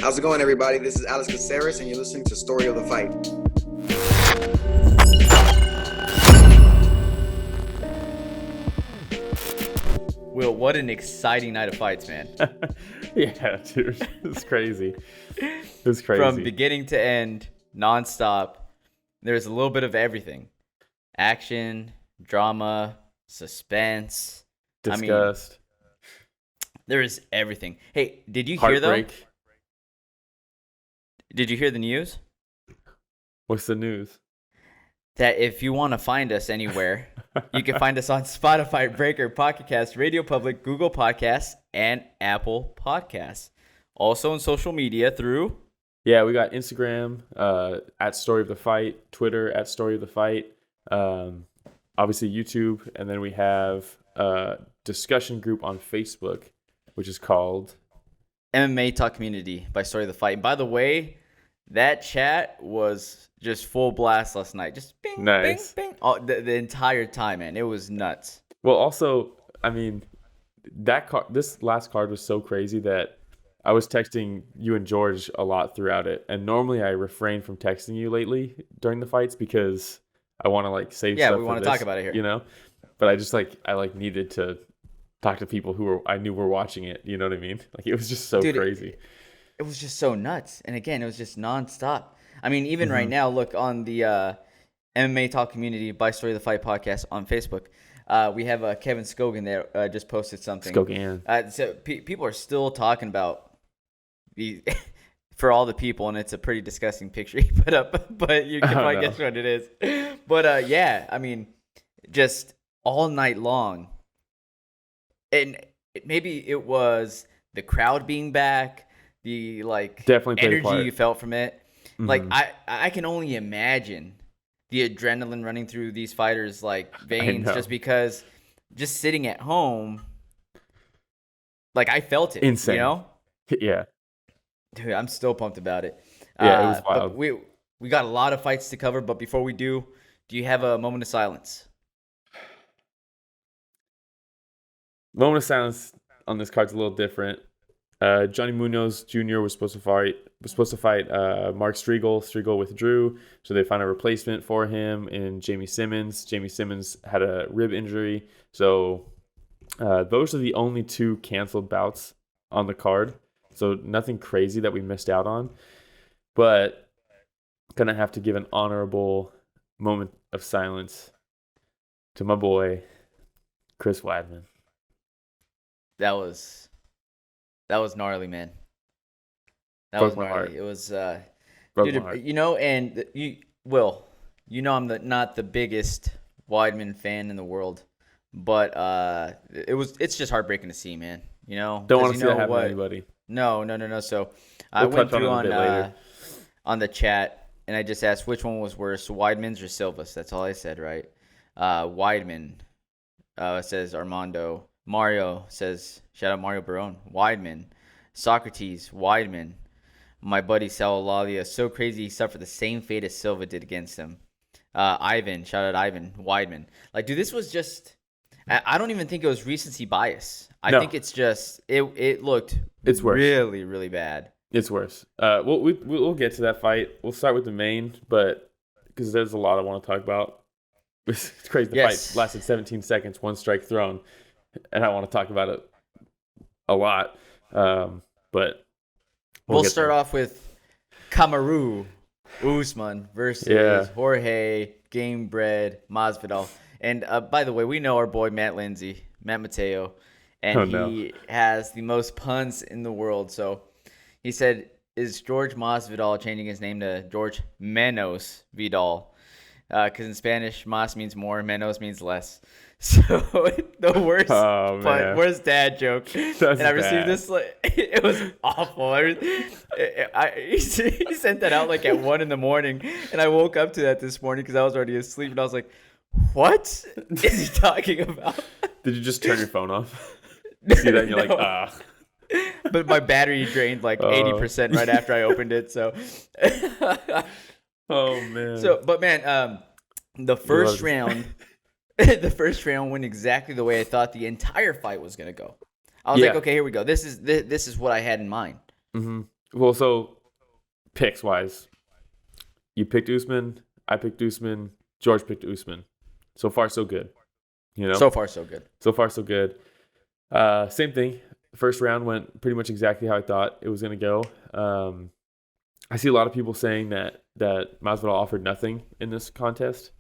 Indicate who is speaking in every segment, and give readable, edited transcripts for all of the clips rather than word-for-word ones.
Speaker 1: How's it going, everybody? This is Alex Caceres, and you're listening to Story of the Fight.
Speaker 2: Will, what an exciting night of fights, man.
Speaker 3: Yeah, dude. It's crazy. It's crazy.
Speaker 2: From beginning to end, nonstop. There's a little bit of everything. Action, drama, suspense.
Speaker 3: Disgust.
Speaker 2: There is everything. Hey, did you hear, though?
Speaker 3: Heartbreak.
Speaker 2: Did you hear the news?
Speaker 3: What's the news?
Speaker 2: That if you want to find us anywhere, you can find us on Spotify, Breaker, Pocket Cast, Radio Public, Google Podcasts, and Apple Podcasts. Also on social media through...
Speaker 3: Yeah, we got Instagram, at Story of the Fight, Twitter, at Story of the Fight, obviously YouTube, and then we have a discussion group on Facebook, which is called...
Speaker 2: MMA Talk Community by Story of the Fight. And by the way, that chat was just full blast last night. Just bing,
Speaker 3: nice.
Speaker 2: Bing, bing. The entire time, man. It was nuts.
Speaker 3: Well, also, I mean, this last card was so crazy that I was texting you and George a lot throughout it. And normally I refrain from texting you lately during the fights because I want to save stuff.
Speaker 2: Yeah, we want to talk about it here.
Speaker 3: You know? But I just needed to talk to people who I knew were watching it. You know what I mean? It was just so crazy.
Speaker 2: It was just so nuts. And again, it was just nonstop. I mean, even right now, look on the MMA Talk Community by Story of the Fight podcast on Facebook. We have Kevin Skogan there just posted something.
Speaker 3: Skogan.
Speaker 2: So people are still talking about the for all the people, and it's a pretty disgusting picture he put up. But you can probably guess what it is. But yeah, I mean, just all night long. And maybe it was the crowd being back, the
Speaker 3: definitely
Speaker 2: energy you felt from it. Mm-hmm. I can only imagine the adrenaline running through these fighters' veins, just because just sitting at home, I felt it.
Speaker 3: Insane.
Speaker 2: You know?
Speaker 3: Yeah.
Speaker 2: Dude, I'm still pumped about it.
Speaker 3: Yeah, it was wild.
Speaker 2: But we got a lot of fights to cover, but before we do you have a moment of silence?
Speaker 3: Moment of silence on this card's a little different. Johnny Munoz Jr. was supposed to fight Mark Striegel. Striegel withdrew, so they found a replacement for him in Jamie Simmons. Jamie Simmons had a rib injury, so those are the only two canceled bouts on the card. So nothing crazy that we missed out on, but gonna have to give an honorable moment of silence to my boy Chris Weidman.
Speaker 2: That was gnarly, man. That was gnarly. It was, dude, you know, and I'm not the biggest Weidman fan in the world, but it's just heartbreaking to see, man. You know,
Speaker 3: don't want to see that happen to anybody.
Speaker 2: No. So I went through on the chat, and I just asked which one was worse, Weidman's or Silva's. That's all I said, right? Weidman says Armando. Mario says, shout out Mario Barone, Weidman. Socrates, Weidman. My buddy Sal Lalia, so crazy he suffered the same fate as Silva did against him. Ivan, shout out Ivan, Weidman. Dude, this was just, I don't even think it was recency bias. I think it's just, it looked
Speaker 3: worse.
Speaker 2: Really, really bad.
Speaker 3: It's worse. We'll get to that fight. We'll start with the main, but because there's a lot I want to talk about. It's crazy. The fight lasted 17 seconds, one strike thrown. And I want to talk about it a lot, but
Speaker 2: we'll start off with Kamaru Usman versus Jorge Gamebred Masvidal. And by the way, we know our boy Matt Mateo, and he has the most puns in the world. So he said, "Is George Masvidal changing his name to George Menos Vidal?" Because in Spanish, Mas means more, Menos means less. So the worst, worst dad joke. And I received this, it was awful. He sent that out at 1 a.m, and I woke up to that this morning because I was already asleep, and I was like, what is he talking about?
Speaker 3: Did you just turn your phone off? You see that and you're ah.
Speaker 2: But my battery drained 80% right after I opened it, so.
Speaker 3: Oh, man.
Speaker 2: So, but man, the first round... The first round went exactly the way I thought the entire fight was going to go. I was like, okay, here we go. This is what I had in mind.
Speaker 3: Mm-hmm. Well, so picks wise, you picked Usman. I picked Usman. George picked Usman. So far, so good.
Speaker 2: So far, so good.
Speaker 3: So far, so good. Same thing. First round went pretty much exactly how I thought it was going to go. I see a lot of people saying that Masvidal offered nothing in this contest.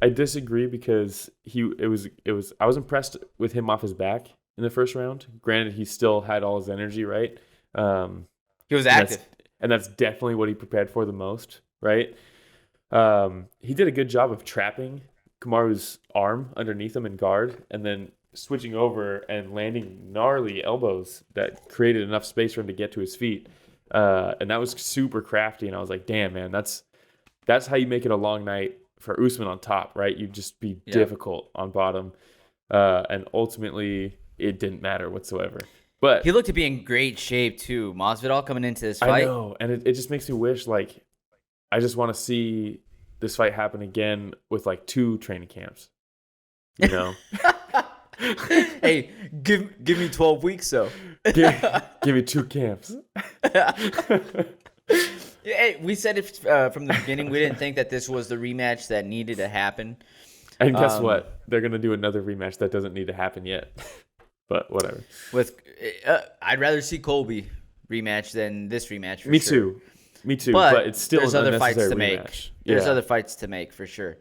Speaker 3: I disagree because I was impressed with him off his back in the first round. Granted, he still had all his energy, right?
Speaker 2: He was active.
Speaker 3: And that's definitely what he prepared for the most, right? He did a good job of trapping Kamaru's arm underneath him in guard and then switching over and landing gnarly elbows that created enough space for him to get to his feet. And that was super crafty. And I was like, damn, man, that's how you make it a long night for Usman on top, right? You just be difficult on bottom. And ultimately, it didn't matter whatsoever. But
Speaker 2: he looked to be in great shape, too. Masvidal coming into this fight.
Speaker 3: I know. And it just makes me wish, like, I just want to see this fight happen again with, like, 2 training camps. You know?
Speaker 2: Hey, give me 12 weeks, though.
Speaker 3: give me 2 camps.
Speaker 2: Hey, we said it from the beginning. We didn't think that this was the rematch that needed to happen.
Speaker 3: And guess what? They're going to do another rematch that doesn't need to happen yet. But whatever.
Speaker 2: I'd rather see Colby rematch than this rematch.
Speaker 3: Me too. But it's still
Speaker 2: there's
Speaker 3: an
Speaker 2: other fights to
Speaker 3: rematch.
Speaker 2: make. There's other fights to make for sure.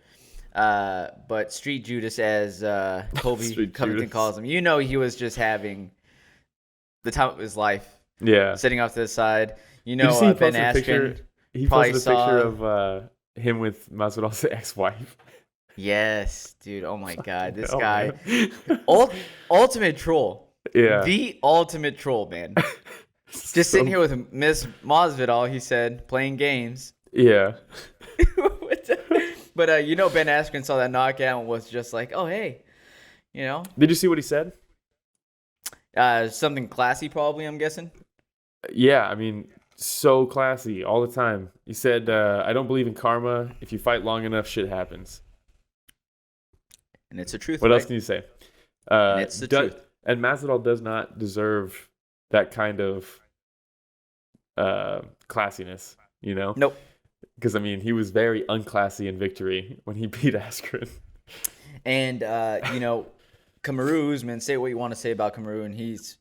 Speaker 2: But Street Judas, as Colby Covington calls him, he was just having the time of his life.
Speaker 3: Yeah.
Speaker 2: Sitting off to the side. Ben Askren.
Speaker 3: He posted a picture of him with Masvidal's ex-wife.
Speaker 2: Yes, dude. Oh my God, this guy, ultimate troll.
Speaker 3: Yeah,
Speaker 2: the ultimate troll, man. Just sitting here with Miss Masvidal, he said, playing games.
Speaker 3: Yeah.
Speaker 2: But Ben Askren saw that knockout and was just like, oh hey,
Speaker 3: Did you see what he said?
Speaker 2: Something classy, probably. I'm guessing.
Speaker 3: Yeah, I mean, so classy all the time. He said, "I don't believe in karma. If you fight long enough, shit happens."
Speaker 2: And it's the truth.
Speaker 3: What
Speaker 2: right?
Speaker 3: else can you say?
Speaker 2: And it's the truth.
Speaker 3: And Masvidal does not deserve that kind of classiness,
Speaker 2: Nope.
Speaker 3: Because, I mean, he was very unclassy in victory when he beat Askren.
Speaker 2: And, Kamaru Usman, say what you want to say about Kamaru, and he's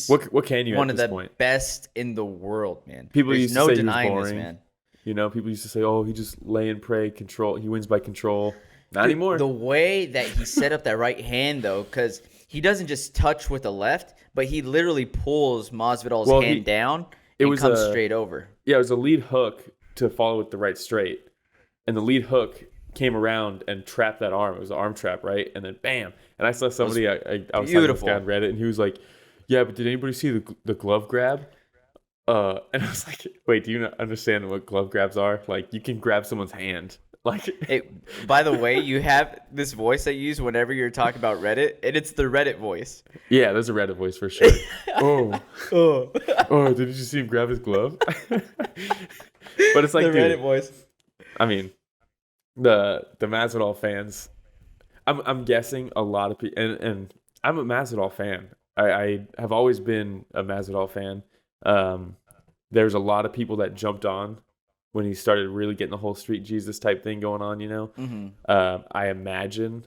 Speaker 3: what can you
Speaker 2: one
Speaker 3: at
Speaker 2: of
Speaker 3: this
Speaker 2: the
Speaker 3: point?
Speaker 2: best in the world, man.
Speaker 3: People
Speaker 2: There's
Speaker 3: used
Speaker 2: no
Speaker 3: to say
Speaker 2: denying
Speaker 3: he was
Speaker 2: this,
Speaker 3: boring.
Speaker 2: man.
Speaker 3: People used to say, oh, he just lay and pray, control. He wins by control. Not anymore.
Speaker 2: The way that he set up that right hand, though, because he doesn't just touch with the left, but he literally pulls Masvidal's hand down and comes straight over. Yeah,
Speaker 3: it was a lead hook to follow with the right straight. And the lead hook came around and trapped that arm. It was an arm trap, right? And then bam. And I saw somebody, I was talking to this guy on Reddit, and he was like, yeah, but did anybody see the glove grab? And I was like, wait, do you not understand what glove grabs are? Like, you can grab someone's hand. Like,
Speaker 2: by the way, you have this voice that you use whenever you're talking about Reddit, and it's the Reddit voice.
Speaker 3: Yeah, there's a Reddit voice for sure. Oh, did you see him grab his glove? But it's like,
Speaker 2: the Reddit voice.
Speaker 3: I mean, the Masvidal fans, I'm guessing a lot of people, and I'm a Masvidal fan. I have always been a Masvidal fan. There's a lot of people that jumped on when he started really getting the whole street Jesus type thing going on,
Speaker 2: Mm-hmm.
Speaker 3: I imagine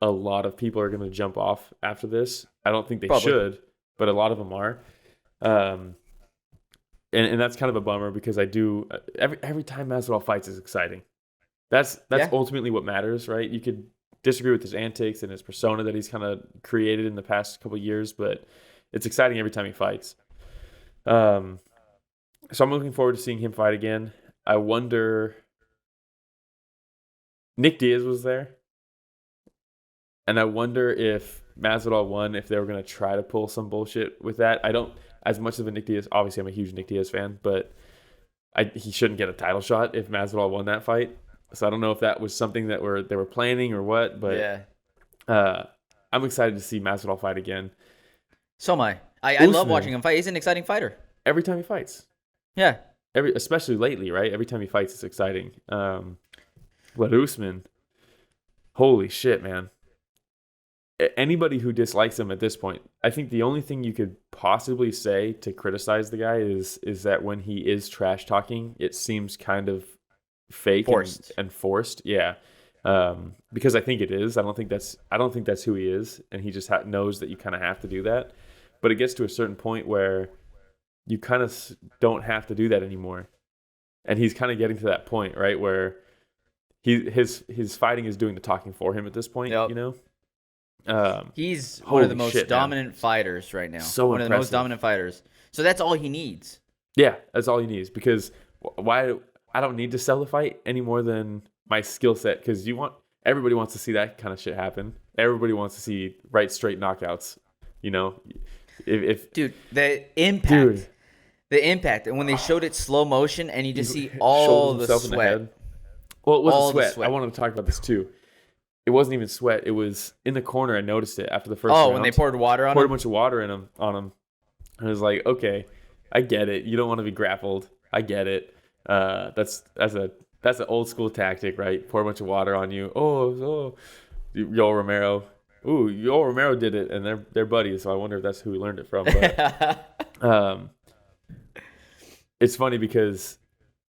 Speaker 3: a lot of people are going to jump off after this. I don't think they
Speaker 2: Probably
Speaker 3: should, but a lot of them are. And that's kind of a bummer because I do every time Masvidal fights is exciting. That's ultimately what matters, right? You could disagree with his antics and his persona that he's kind of created in the past couple of years, but it's exciting every time he fights. So I'm looking forward to seeing him fight again. I wonder. Nick Diaz was there, and I wonder if Masvidal won, if they were going to try to pull some bullshit with that. I don't, as much of a Nick Diaz. Obviously, I'm a huge Nick Diaz fan, but he shouldn't get a title shot if Masvidal won that fight. So I don't know if that was something that they were planning or what. But I'm excited to see Masvidal fight again.
Speaker 2: So am I. I love watching him fight. He's an exciting fighter.
Speaker 3: Every time he fights.
Speaker 2: Yeah.
Speaker 3: Especially lately, right? Every time he fights, it's exciting. But Usman, holy shit, man. anybody who dislikes him at this point, I think the only thing you could possibly say to criticize the guy is that when he is trash talking, it seems kind of fake and forced. Yeah. Because I think it is. I don't think that's who he is, and he just knows that you kind of have to do that. But it gets to a certain point where you kind of don't have to do that anymore, and he's kind of getting to that point, right, where his fighting is doing the talking for him at this point.
Speaker 2: Yep.
Speaker 3: You know,
Speaker 2: he's one of the most dominant fighters right now.
Speaker 3: So
Speaker 2: one
Speaker 3: impressive.
Speaker 2: of the most dominant fighters. So that's all he needs.
Speaker 3: Yeah, that's all he needs. Because why? I don't need to sell the fight any more than my skill set. Because everybody wants to see that kind of shit happen. Everybody wants to see right straight knockouts. You know, if
Speaker 2: the impact, and when they showed it slow motion, and you just see all the sweat.
Speaker 3: Well, it wasn't sweat. I wanted to talk about this too. It wasn't even sweat. It was in the corner. I noticed it after the first round.
Speaker 2: When they poured water on him?
Speaker 3: Poured a bunch of water on him. I was like, okay, I get it. You don't want to be grappled. I get it. That's an old school tactic, right? Pour a bunch of water on you. Oh, Yoel Romero. Ooh, Yoel Romero did it, and they're buddies. So I wonder if that's who he learned it from. But it's funny because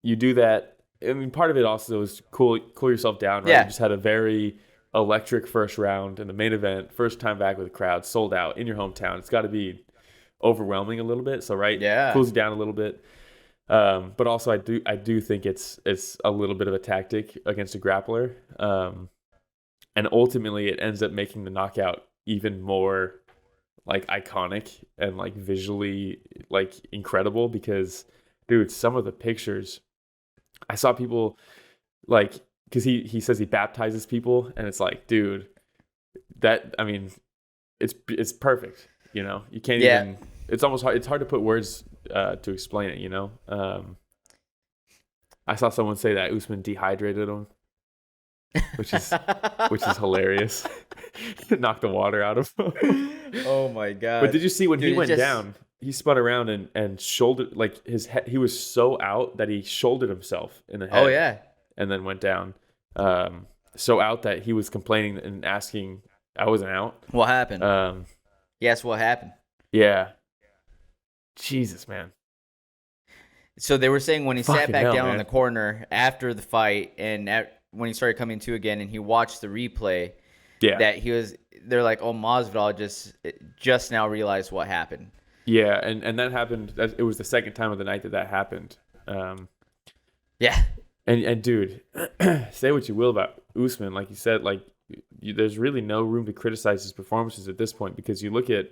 Speaker 3: you do that. I mean, part of it also is cool yourself down, right?
Speaker 2: Yeah.
Speaker 3: You just had a very electric first round in the main event, first time back with a crowd, sold out in your hometown. It's got to be overwhelming a little bit. So, right, cools you down a little bit. But also, I do think it's a little bit of a tactic against a grappler, and ultimately, it ends up making the knockout even more like iconic and like visually like incredible. Because, dude, some of the pictures. I saw people like, because he says he baptizes people, and it's like, dude, that, I mean, it's perfect. You know, you can't even. It's almost hard. It's hard to put words to explain it. You know, I saw someone say that Usman dehydrated him, which is hilarious. Knocked the water out of him.
Speaker 2: Oh my god!
Speaker 3: But did you see when he went down? He spun around and shouldered, like his head. He was so out that he shouldered himself in the head.
Speaker 2: Oh yeah,
Speaker 3: and then went down. So out that he was complaining and asking, "I wasn't out.
Speaker 2: What happened?" Yes, what happened?
Speaker 3: Yeah. Jesus, man.
Speaker 2: So they were saying when he sat back down
Speaker 3: man.
Speaker 2: in the corner after the fight, and when he started coming to again, and he watched the replay, that they're like, "Oh, Masvidal just now realized what happened."
Speaker 3: Yeah, and that happened. It was the second time of the night that happened.
Speaker 2: Yeah.
Speaker 3: And dude, say what you will about Usman, like you said, like there's really no room to criticize his performances at this point, because you look at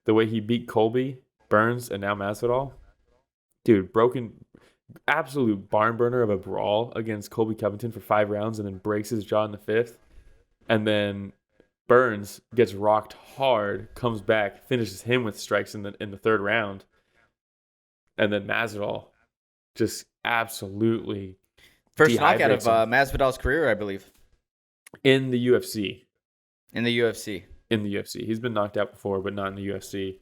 Speaker 3: the way he beat Colby, Burns, and now Masvidal. Dude, absolute barn burner of a brawl against Colby Covington for 5 rounds, and then breaks his jaw in the 5th, and then Burns gets rocked hard, comes back, finishes him with strikes in the 3rd round, and then Masvidal just absolutely
Speaker 2: first knockout of Masvidal's career, I believe,
Speaker 3: in the UFC.
Speaker 2: In the UFC,
Speaker 3: he's been knocked out before, but not in the UFC.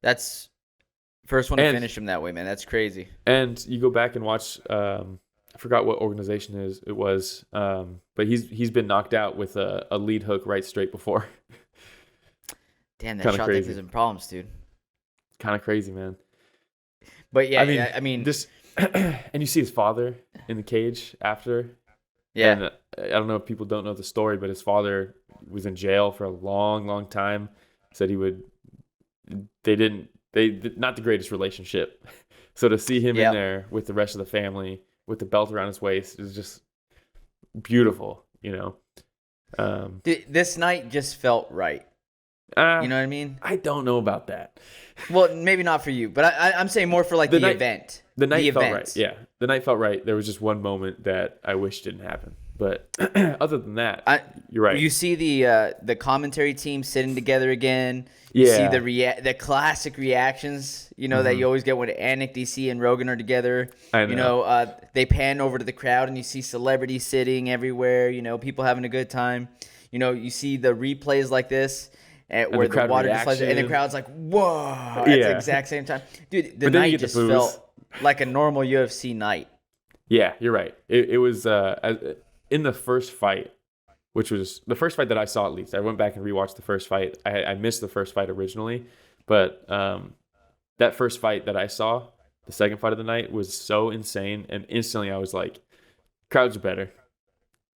Speaker 2: That's first one to finish him that way, man. That's crazy.
Speaker 3: And you go back and watch. I forgot what organization it was, but he's been knocked out with a lead hook right straight before.
Speaker 2: Damn, that shot gives him problems, dude.
Speaker 3: Kind of crazy, man.
Speaker 2: But yeah, I mean,
Speaker 3: just and you see his father in the cage after.
Speaker 2: Yeah,
Speaker 3: and I don't know if people don't know the story, but his father was in jail for a long, long time. Said they not the greatest relationship. So to see him in there with the rest of the family, with the belt around his waist, is just beautiful, you know.
Speaker 2: Dude, this night just felt right. You know what I mean?
Speaker 3: I don't know about that.
Speaker 2: Well, maybe not for you, but I'm saying more for like the event.
Speaker 3: The night felt right. Yeah, the night felt right. There was just one moment that I wish didn't happen, but other than that, you're right.
Speaker 2: You see the commentary team sitting together again. You see the classic reactions, you know, that you always get when Anik, DC, and Rogan are together.
Speaker 3: I know.
Speaker 2: You know, they pan over to the crowd and you see celebrities sitting everywhere. You know, people having a good time. You know, you see the replays like this. Where the water just like, and the crowd's like, whoa, at the exact same time. Dude, the night just felt like a normal UFC night.
Speaker 3: Yeah, you're right. It was in the first fight, which was the first fight that I saw. At least I went back and rewatched the first fight. I missed the first fight originally, but that first fight that I saw, the second fight of the night, was so insane, and instantly I was like, crowds are better.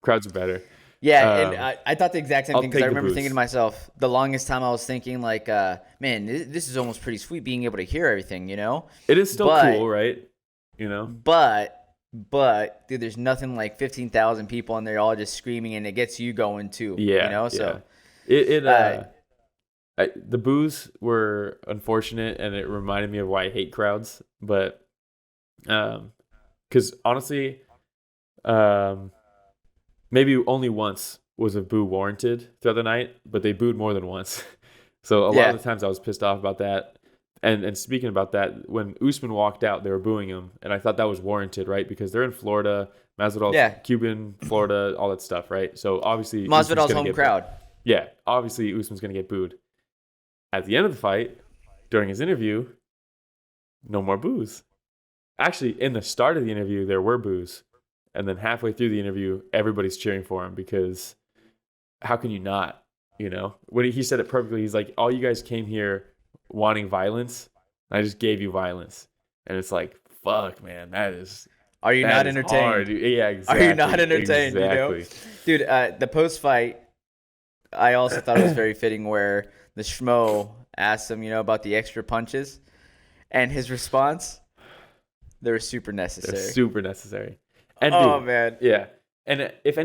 Speaker 3: Crowds are better.
Speaker 2: Yeah, and I thought the exact same thing, because I remember
Speaker 3: boost.
Speaker 2: thinking to myself, the longest time I was thinking, like, man, this is almost pretty sweet being able to hear everything, you know?
Speaker 3: It is still cool, right? You know?
Speaker 2: But, dude, there's nothing like 15,000 people and they're all just screaming, and it gets you going too.
Speaker 3: Yeah.
Speaker 2: You know? So
Speaker 3: the boos were unfortunate, and it reminded me of why I hate crowds. But, because honestly, maybe only once was a boo warranted throughout the night, but they booed more than once. So a lot of the times I was pissed off about that. And speaking about that, when Usman walked out, they were booing him, and I thought that was warranted, right? Because they're in Florida, Masvidal's Cuban, Florida, all that stuff, right? So obviously
Speaker 2: Masvidal's home crowd.
Speaker 3: Yeah, obviously Usman's going to get booed. At the end of the fight, during his interview, no more boos. Actually, in the start of the interview, there were boos. And then halfway through the interview, everybody's cheering for him, because how can you not? You know, when he said it perfectly, he's like, all you guys came here wanting violence. I just gave you violence. And it's like, fuck, man,
Speaker 2: Are you not entertained?
Speaker 3: Hard. Yeah, exactly.
Speaker 2: Are you not entertained?
Speaker 3: Exactly.
Speaker 2: You know? Dude, the post-fight, I also thought it was very fitting where the schmo asked him, about the extra punches. And his response, they were super necessary.
Speaker 3: They're super necessary. And dude,
Speaker 2: man.
Speaker 3: Yeah. And if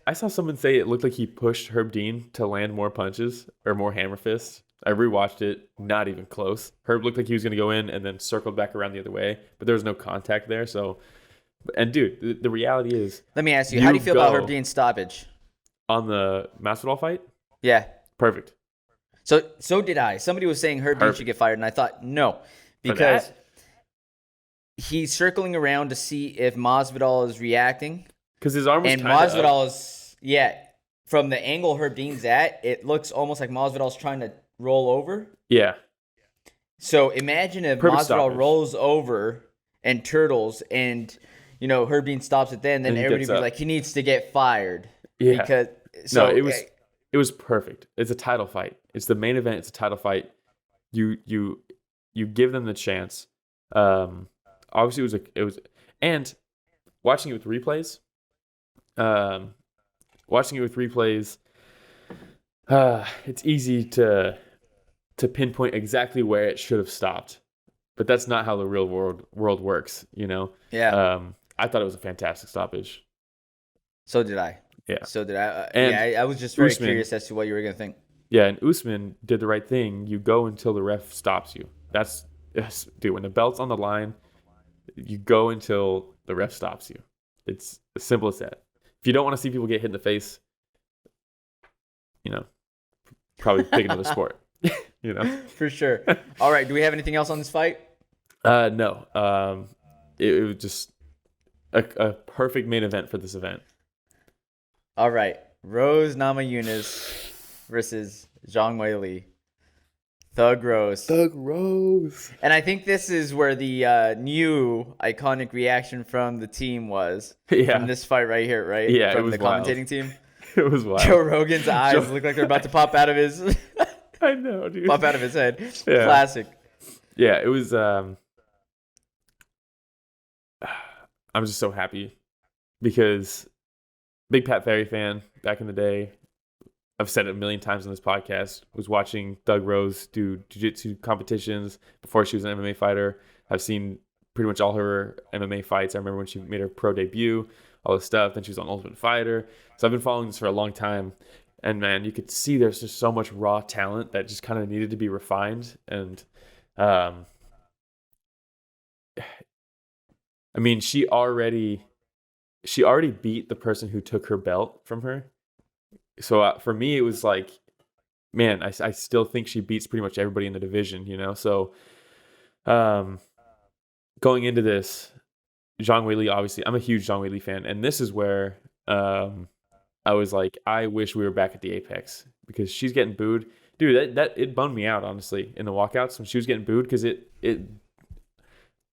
Speaker 3: I saw someone say it looked like he pushed Herb Dean to land more punches or more hammer fists. I rewatched it, not even close. Herb looked like he was going to go in and then circled back around the other way, but there was no contact there. So, and dude, the reality is.
Speaker 2: Let me ask you, how do you feel about Herb Dean's stoppage?
Speaker 3: On the Masvidal fight?
Speaker 2: Yeah.
Speaker 3: Perfect.
Speaker 2: So did I. Somebody was saying Herb Dean should get fired, and I thought, no, because he's circling around to see if Masvidal is reacting.
Speaker 3: Because his arm was
Speaker 2: and Masvidal is, from the angle Herb Dean's at, it looks almost like Masvidal's trying to roll over.
Speaker 3: Yeah.
Speaker 2: So imagine if Masvidal rolls over and turtles, and Herb Dean stops it. Then everybody be like, he needs to get fired.
Speaker 3: Yeah.
Speaker 2: Because
Speaker 3: it was perfect. It's a title fight. It's the main event. It's a title fight. You give them the chance. Obviously it was, and watching it with replays. It's easy to pinpoint exactly where it should have stopped, but that's not how the real world works,
Speaker 2: Yeah.
Speaker 3: I thought it was a fantastic stoppage.
Speaker 2: So did I.
Speaker 3: Yeah.
Speaker 2: So did I. I was just very curious as to what you were gonna think.
Speaker 3: Yeah, and Usman did the right thing. You go until the ref stops you. Dude, when the belt's on the line, you go until the ref stops you. It's as simple as that. If you don't want to see people get hit in the face, probably pick another sport.
Speaker 2: For sure. All right. Do we have anything else on this fight?
Speaker 3: No. It was just a perfect main event for this event.
Speaker 2: All right. Namajunas versus Zhang Weili. Thug Rose. And I think this is where the new iconic reaction from the team was.
Speaker 3: Yeah.
Speaker 2: From this fight right here, right?
Speaker 3: Yeah,
Speaker 2: from
Speaker 3: it was
Speaker 2: the commentating team.
Speaker 3: It was wild.
Speaker 2: Joe Rogan's eyes look like they're about to pop out of his
Speaker 3: I know, dude.
Speaker 2: pop out of his head.
Speaker 3: Yeah.
Speaker 2: Classic.
Speaker 3: Yeah, it was I'm just so happy because big Pat Ferry fan back in the day. I've said it a million times on this podcast, was watching Thug Rose do jiu-jitsu competitions before she was an MMA fighter. I've seen pretty much all her MMA fights. I remember when she made her pro debut, all this stuff. Then she was on Ultimate Fighter. So I've been following this for a long time. And, man, you could see there's just so much raw talent that just kind of needed to be refined. And, I mean, she already beat the person who took her belt from her. So for me, it was like, man, I still think she beats pretty much everybody in the division, So going into this, Zhang Weili, obviously, I'm a huge Zhang Weili fan. And this is where I was like, I wish we were back at the Apex because she's getting booed. Dude, that it bummed me out, honestly, in the walkouts when she was getting booed because it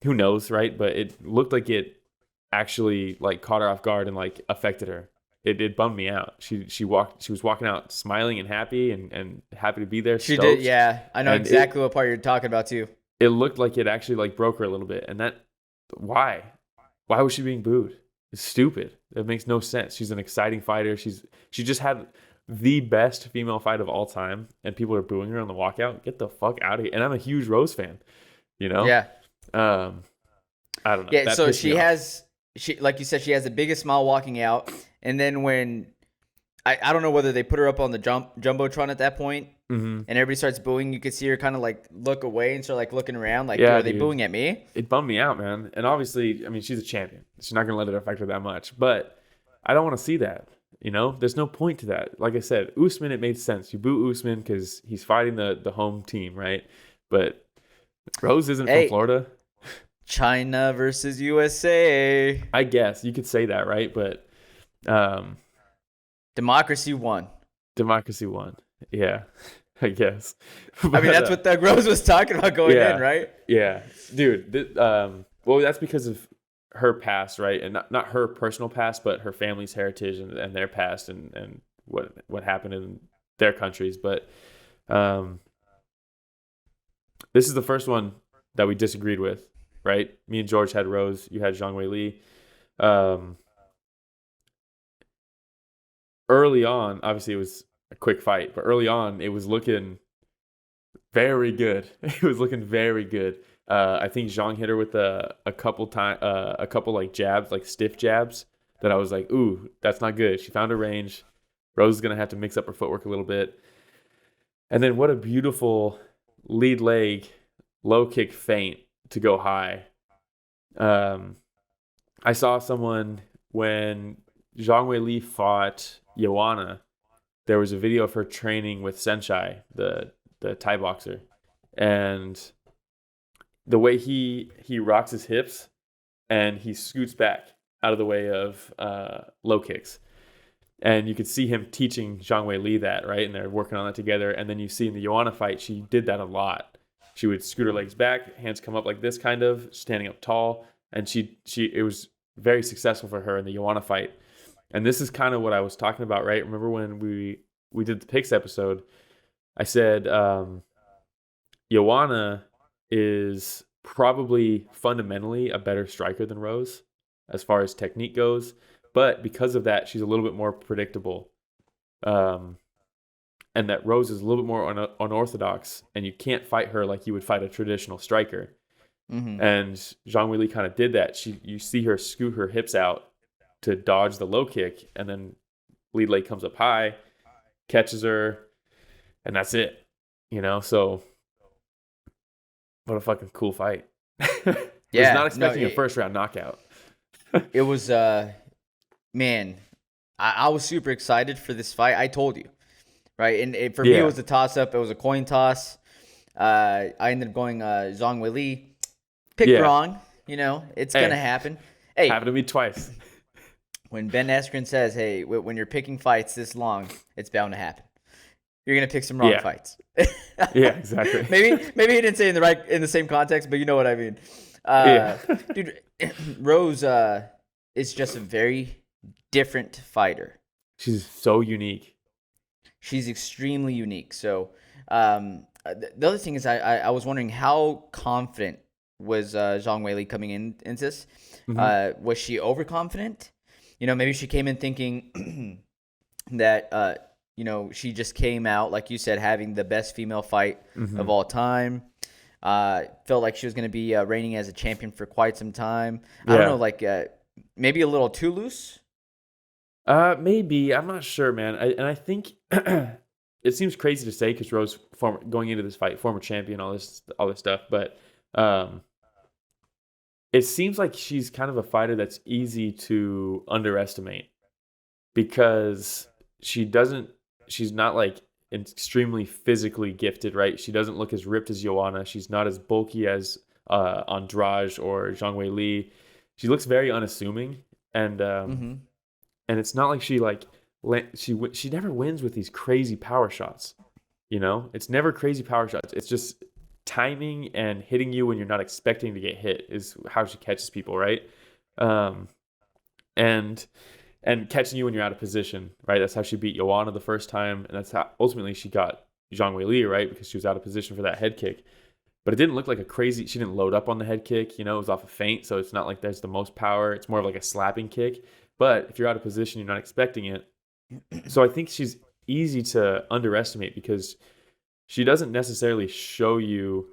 Speaker 3: who knows, right? But it looked like it actually like caught her off guard and like affected her. it bummed me out. She was walking out smiling and happy and happy to be there.
Speaker 2: She
Speaker 3: stoked.
Speaker 2: did, yeah. I know exactly what part you're talking about too.
Speaker 3: It looked like it actually like broke her a little bit, and why was she being booed? It's stupid. It makes no sense. She's an exciting fighter. She just had the best female fight of all time, and people are booing her on the walkout. Get the fuck out of here. And I'm a huge Rose fan, you know?
Speaker 2: Yeah.
Speaker 3: I don't know.
Speaker 2: Yeah,
Speaker 3: That
Speaker 2: so
Speaker 3: pissed me off.
Speaker 2: she like you said, she has the biggest smile walking out. And then when I don't know whether they put her up on the jumbotron at that point, and everybody starts booing, you could see her kind of like look away and start like looking around, like, are they booing at me?
Speaker 3: It bummed me out, man. And obviously, I mean, she's a champion. She's not gonna let it affect her that much. But I don't want to see that. You know, there's no point to that. Like I said, Usman, it made sense. You boo Usman because he's fighting the home team, right? But Rose isn't from Florida.
Speaker 2: China versus USA.
Speaker 3: I guess you could say that, right? But
Speaker 2: democracy won.
Speaker 3: Democracy won. Yeah, I guess.
Speaker 2: But, I mean, that's what Doug Rose was talking about going in, right?
Speaker 3: Yeah, dude. Well, that's because of her past, right? And not her personal past, but her family's heritage and their past and what happened in their countries. But this is the first one that we disagreed with, right? Me and George had Rose. You had Zhang Weili. Early on, obviously it was a quick fight, but early on it was looking very good. It was looking very good. I think Zhang hit her with a couple like jabs, like stiff jabs that I was like, ooh, that's not good. She found her range. Rose is gonna have to mix up her footwork a little bit. And then what a beautiful lead leg low kick feint to go high. I saw someone when Zhang Weili fought Joanna, there was a video of her training with Senshai, the Thai boxer, and the way he rocks his hips and he scoots back out of the way of low kicks, and you could see him teaching Zhang Weili that, right? And they're working on that together. And then you see in the Joanna fight, she did that a lot. She would scoot her legs back, hands come up like this, kind of standing up tall, and it was very successful for her in the Joanna fight. And this is kind of what I was talking about, right? Remember when we did the picks episode, I said Joanna is probably fundamentally a better striker than Rose as far as technique goes, but because of that, she's a little bit more predictable. And that Rose is a little bit more unorthodox, and you can't fight her like you would fight a traditional striker. Mm-hmm. And Zhang Weili kind of did that. You see her scoot her hips out to dodge the low kick, and then lead leg comes up high, catches her, and that's it. You know, so what a fucking cool fight.
Speaker 2: Yeah,
Speaker 3: was not expecting a first round knockout.
Speaker 2: It was, man, I was super excited for this fight. I told you, right? And for me, it was a toss up. It was a coin toss. I ended up going Zhang Weili. Picked wrong. You know, it's going to happen. Hey,
Speaker 3: happened to me twice.
Speaker 2: When Ben Askren says, hey, when you're picking fights this long, it's bound to happen. You're going to pick some wrong fights.
Speaker 3: Yeah, exactly.
Speaker 2: Maybe he didn't say in the same context, but you know what I mean. Dude, Rose is just a very different fighter.
Speaker 3: She's so unique.
Speaker 2: She's extremely unique. So the other thing is I was wondering how confident was Zhang Weili coming into this? Mm-hmm. Was she overconfident? You know, maybe she came in thinking that, you know, she just came out, like you said, having the best female fight of all time. Felt like she was going to be reigning as a champion for quite some time. I don't know, like maybe a little too loose?
Speaker 3: Maybe. I'm not sure, man. I think it seems crazy to say because Rose, going into this fight, former champion, all this stuff. But it seems like she's kind of a fighter that's easy to underestimate because she's not like extremely physically gifted, right? She doesn't look as ripped as Joanna. She's not as bulky as Andrade or Zhang Weili. She looks very unassuming, and it's not like she never wins with these crazy power shots. You know, it's never crazy power shots. It's just timing and hitting you when you're not expecting to get hit is how she catches people, right? And and catching you when you're out of position, right? That's how she beat Joanna the first time, and that's how ultimately she got Zhang Weili, right? Because she was out of position for that head kick. But it didn't look like she didn't load up on the head kick, it was off a feint, so it's not like there's the most power. It's more of like a slapping kick. But if you're out of position, you're not expecting it. So I think she's easy to underestimate because she doesn't necessarily show you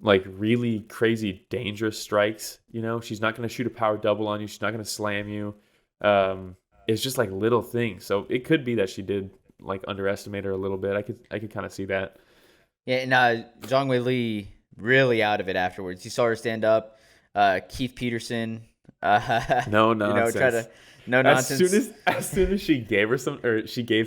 Speaker 3: like really crazy dangerous strikes. She's not going to shoot a power double on you. She's not going to slam you. It's just like little things. So it could be that she did like underestimate her a little bit. I could kind of see that.
Speaker 2: Yeah, and Zhang Weili really out of it afterwards. You saw her stand up. Keith Peterson.
Speaker 3: No nonsense.
Speaker 2: Nonsense.
Speaker 3: As soon as she gave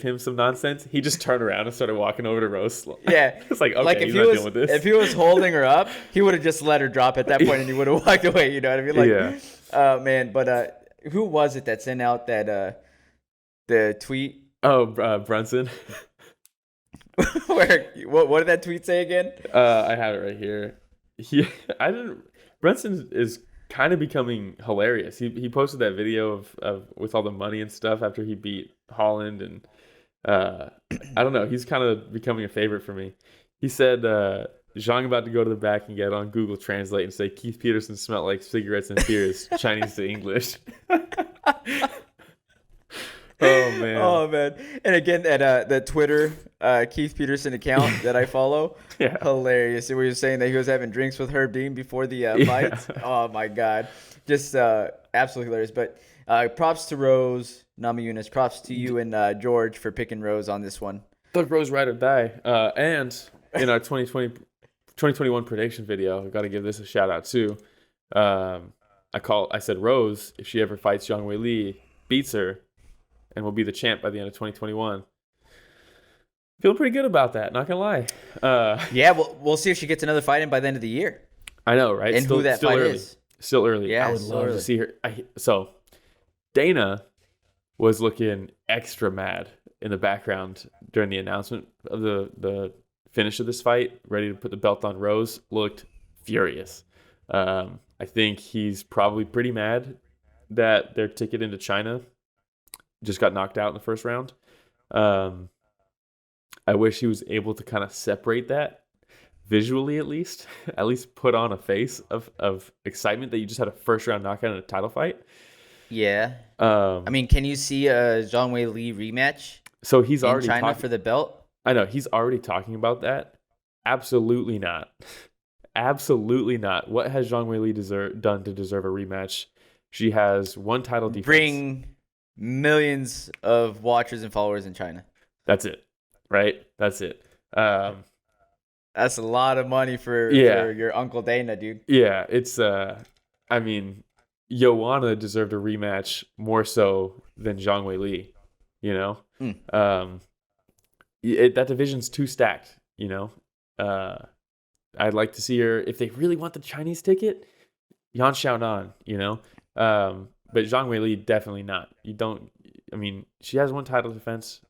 Speaker 3: him some nonsense, he just turned around and started walking over to Rose.
Speaker 2: Yeah,
Speaker 3: it's like, okay, he's not dealing with this.
Speaker 2: If he was holding her up, he would have just let her drop at that point, and he would have walked away. You know what I mean? Like,
Speaker 3: yeah.
Speaker 2: Man. But who was it that sent out that the tweet?
Speaker 3: Oh, Brunson.
Speaker 2: What did that tweet say again?
Speaker 3: I have it right here. Brunson is kind of becoming hilarious. He posted that video of with all the money and stuff after he beat Holland, and I don't know. He's kind of becoming a favorite for me. He said, Zhang about to go to the back and get on Google Translate and say Keith Peterson smelled like cigarettes and tears, Chinese to English. Oh man!
Speaker 2: And again, at the Twitter Keith Peterson account that I follow, hilarious. We were saying that he was having drinks with Herb Dean before the fights. Oh my god, just absolutely hilarious. But props to Rose, Namajunas. Props to you and George for picking Rose on this one.
Speaker 3: Thought Rose ride or die. And in our 2021 prediction video, I've got to give this a shout out too. I said Rose, if she ever fights Zhang Weili, beats her, and will be the champ by the end of 2021. Feeling pretty good about that, not gonna lie.
Speaker 2: Yeah, we'll see if she gets another fight in by the end of the year.
Speaker 3: I know, right?
Speaker 2: And who that fight
Speaker 3: early.
Speaker 2: is.
Speaker 3: Still early.
Speaker 2: Yeah,
Speaker 3: I would love to see her. So Danaa was looking extra mad in the background during the announcement of the finish of this fight, ready to put the belt on Rose. Looked furious. I think he's probably pretty mad that their ticket into China just got knocked out in the first round. I wish he was able to kind of separate that visually, at least put on a face of excitement that you just had a first round knockout in a title fight.
Speaker 2: Yeah. I mean, can you see a Zhang Weili rematch?
Speaker 3: So he's already
Speaker 2: in China for the belt.
Speaker 3: I know he's already talking about that. Absolutely not. Absolutely not. What has Zhang Weili done to deserve a rematch? She has one title defense.
Speaker 2: Bring millions of watchers and followers in China.
Speaker 3: That's it, right? That's it.
Speaker 2: That's a lot of money for your Uncle Danaa, dude.
Speaker 3: Yeah, it's I mean, Joanna deserved a rematch more so than Zhang Weili, that division's too stacked, I'd like to see her, if they really want the Chinese ticket, Yan Xiaonan, but Zhang Weili, definitely not. She has one title defense.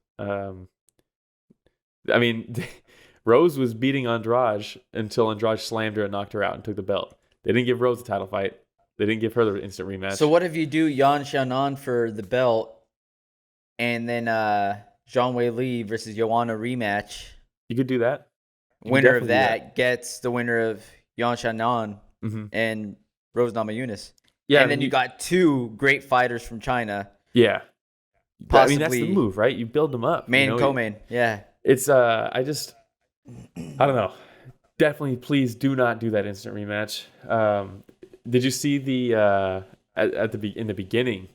Speaker 3: Rose was beating Andrade until Andrade slammed her and knocked her out and took the belt. They didn't give Rose a title fight. They didn't give her the instant rematch.
Speaker 2: So what if you do Yan Xiaonan for the belt and then Zhang Weili versus Joanna rematch?
Speaker 3: You could do that.
Speaker 2: Winner of that gets the winner of Yan Xiaonan and Rose Namajunas. Yeah, and then you got two great fighters from China.
Speaker 3: Yeah.
Speaker 2: Possibly,
Speaker 3: that's the move, right? You build them up.
Speaker 2: Main co-main, yeah.
Speaker 3: It's I don't know. Definitely, please do not do that instant rematch. Did you see the in the beginning?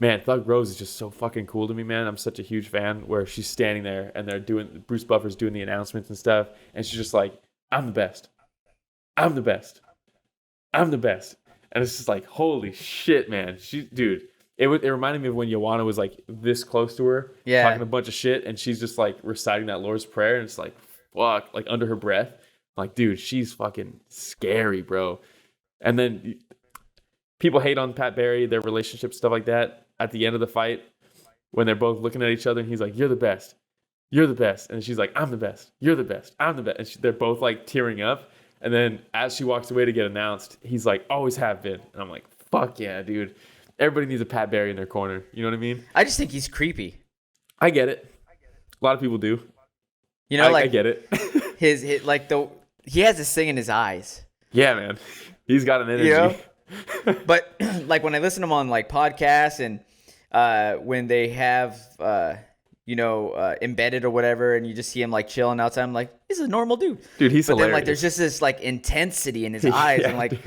Speaker 3: Man, Thug Rose is just so fucking cool to me, man. I'm such a huge fan. Where she's standing there and Bruce Buffer's doing the announcements and stuff, and she's just like, "I'm the best. I'm the best. I'm the best." And it's just like, holy shit, man. It reminded me of when Joanna was like this close to her, talking a bunch of shit, and she's just like reciting that Lord's Prayer, and it's like, fuck, like under her breath. Like, dude, she's fucking scary, bro. And then people hate on Pat Barry, their relationship, stuff like that. At the end of the fight, when they're both looking at each other, and he's like, "You're the best. You're the best." And she's like, "I'm the best. You're the best. I'm the best." And they're both like tearing up. And then as she walks away to get announced, he's like, "Always have been." And I'm like, fuck yeah, dude. everybody needs a Pat Barry in their corner. You know what I mean?
Speaker 2: I just think he's creepy.
Speaker 3: I get it. A lot of people do.
Speaker 2: You know, like
Speaker 3: I get it.
Speaker 2: his he has this thing in his eyes.
Speaker 3: Yeah, man. He's got an energy.
Speaker 2: You know? But like when I listen to him on like podcasts and when they have embedded or whatever, and you just see him like chilling outside, I'm like, he's a normal dude.
Speaker 3: Dude, he's hilarious.
Speaker 2: Then like there's just this like intensity in his eyes, and like,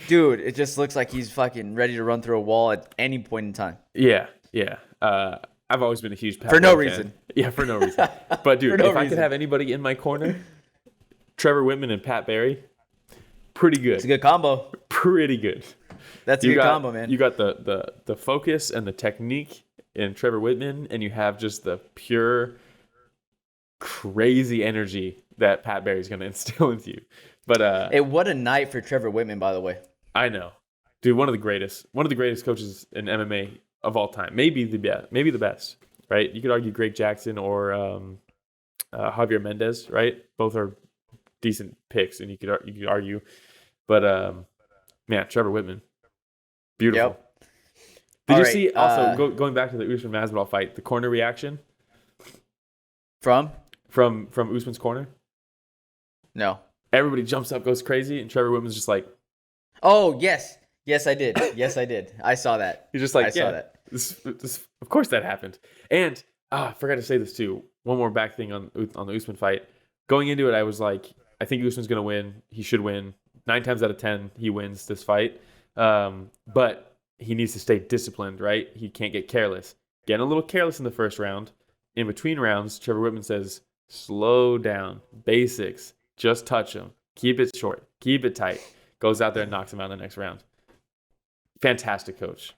Speaker 2: dude, it just looks like he's fucking ready to run through a wall at any point in time.
Speaker 3: Yeah. I've always been a huge Pat
Speaker 2: for no
Speaker 3: Barry
Speaker 2: reason.
Speaker 3: fan. Yeah, for no reason. But dude, if I could have anybody in my corner, Trevor Whitman and Pat Barry, pretty good.
Speaker 2: It's a good combo.
Speaker 3: Pretty good.
Speaker 2: That's a good combo, man.
Speaker 3: You got the focus and the technique in Trevor Whitman, and you have just the pure, crazy energy that Pat Barry's going to instill into you. But
Speaker 2: hey, what a night for Trevor Whitman, by the way.
Speaker 3: I know, dude. One of the greatest coaches in MMA of all time. Maybe the best. Right? You could argue Greg Jackson or Javier Mendez. Right? Both are decent picks, and you could argue. But man, Trevor Whitman, beautiful.
Speaker 2: Yep.
Speaker 3: Did you see also going back to the Usman Masvidal fight, the corner reaction
Speaker 2: from
Speaker 3: Usman's corner?
Speaker 2: No.
Speaker 3: Everybody jumps up, goes crazy, and Trevor Whitman's just like,
Speaker 2: "Oh yes, I did. Yes, I did. I saw that.
Speaker 3: He's just like,
Speaker 2: I saw that.
Speaker 3: This, of course that happened." And I forgot to say this too. One more back thing on the Usman fight. Going into it, I was like, I think Usman's gonna win. He should win. 9 times out of 10, he wins this fight. But he needs to stay disciplined, right? He can't get careless. Getting a little careless in the first round. In between rounds, Trevor Whitman says, slow down. Basics. Just touch him. Keep it short. Keep it tight. Goes out there and knocks him out in the next round. Fantastic coach.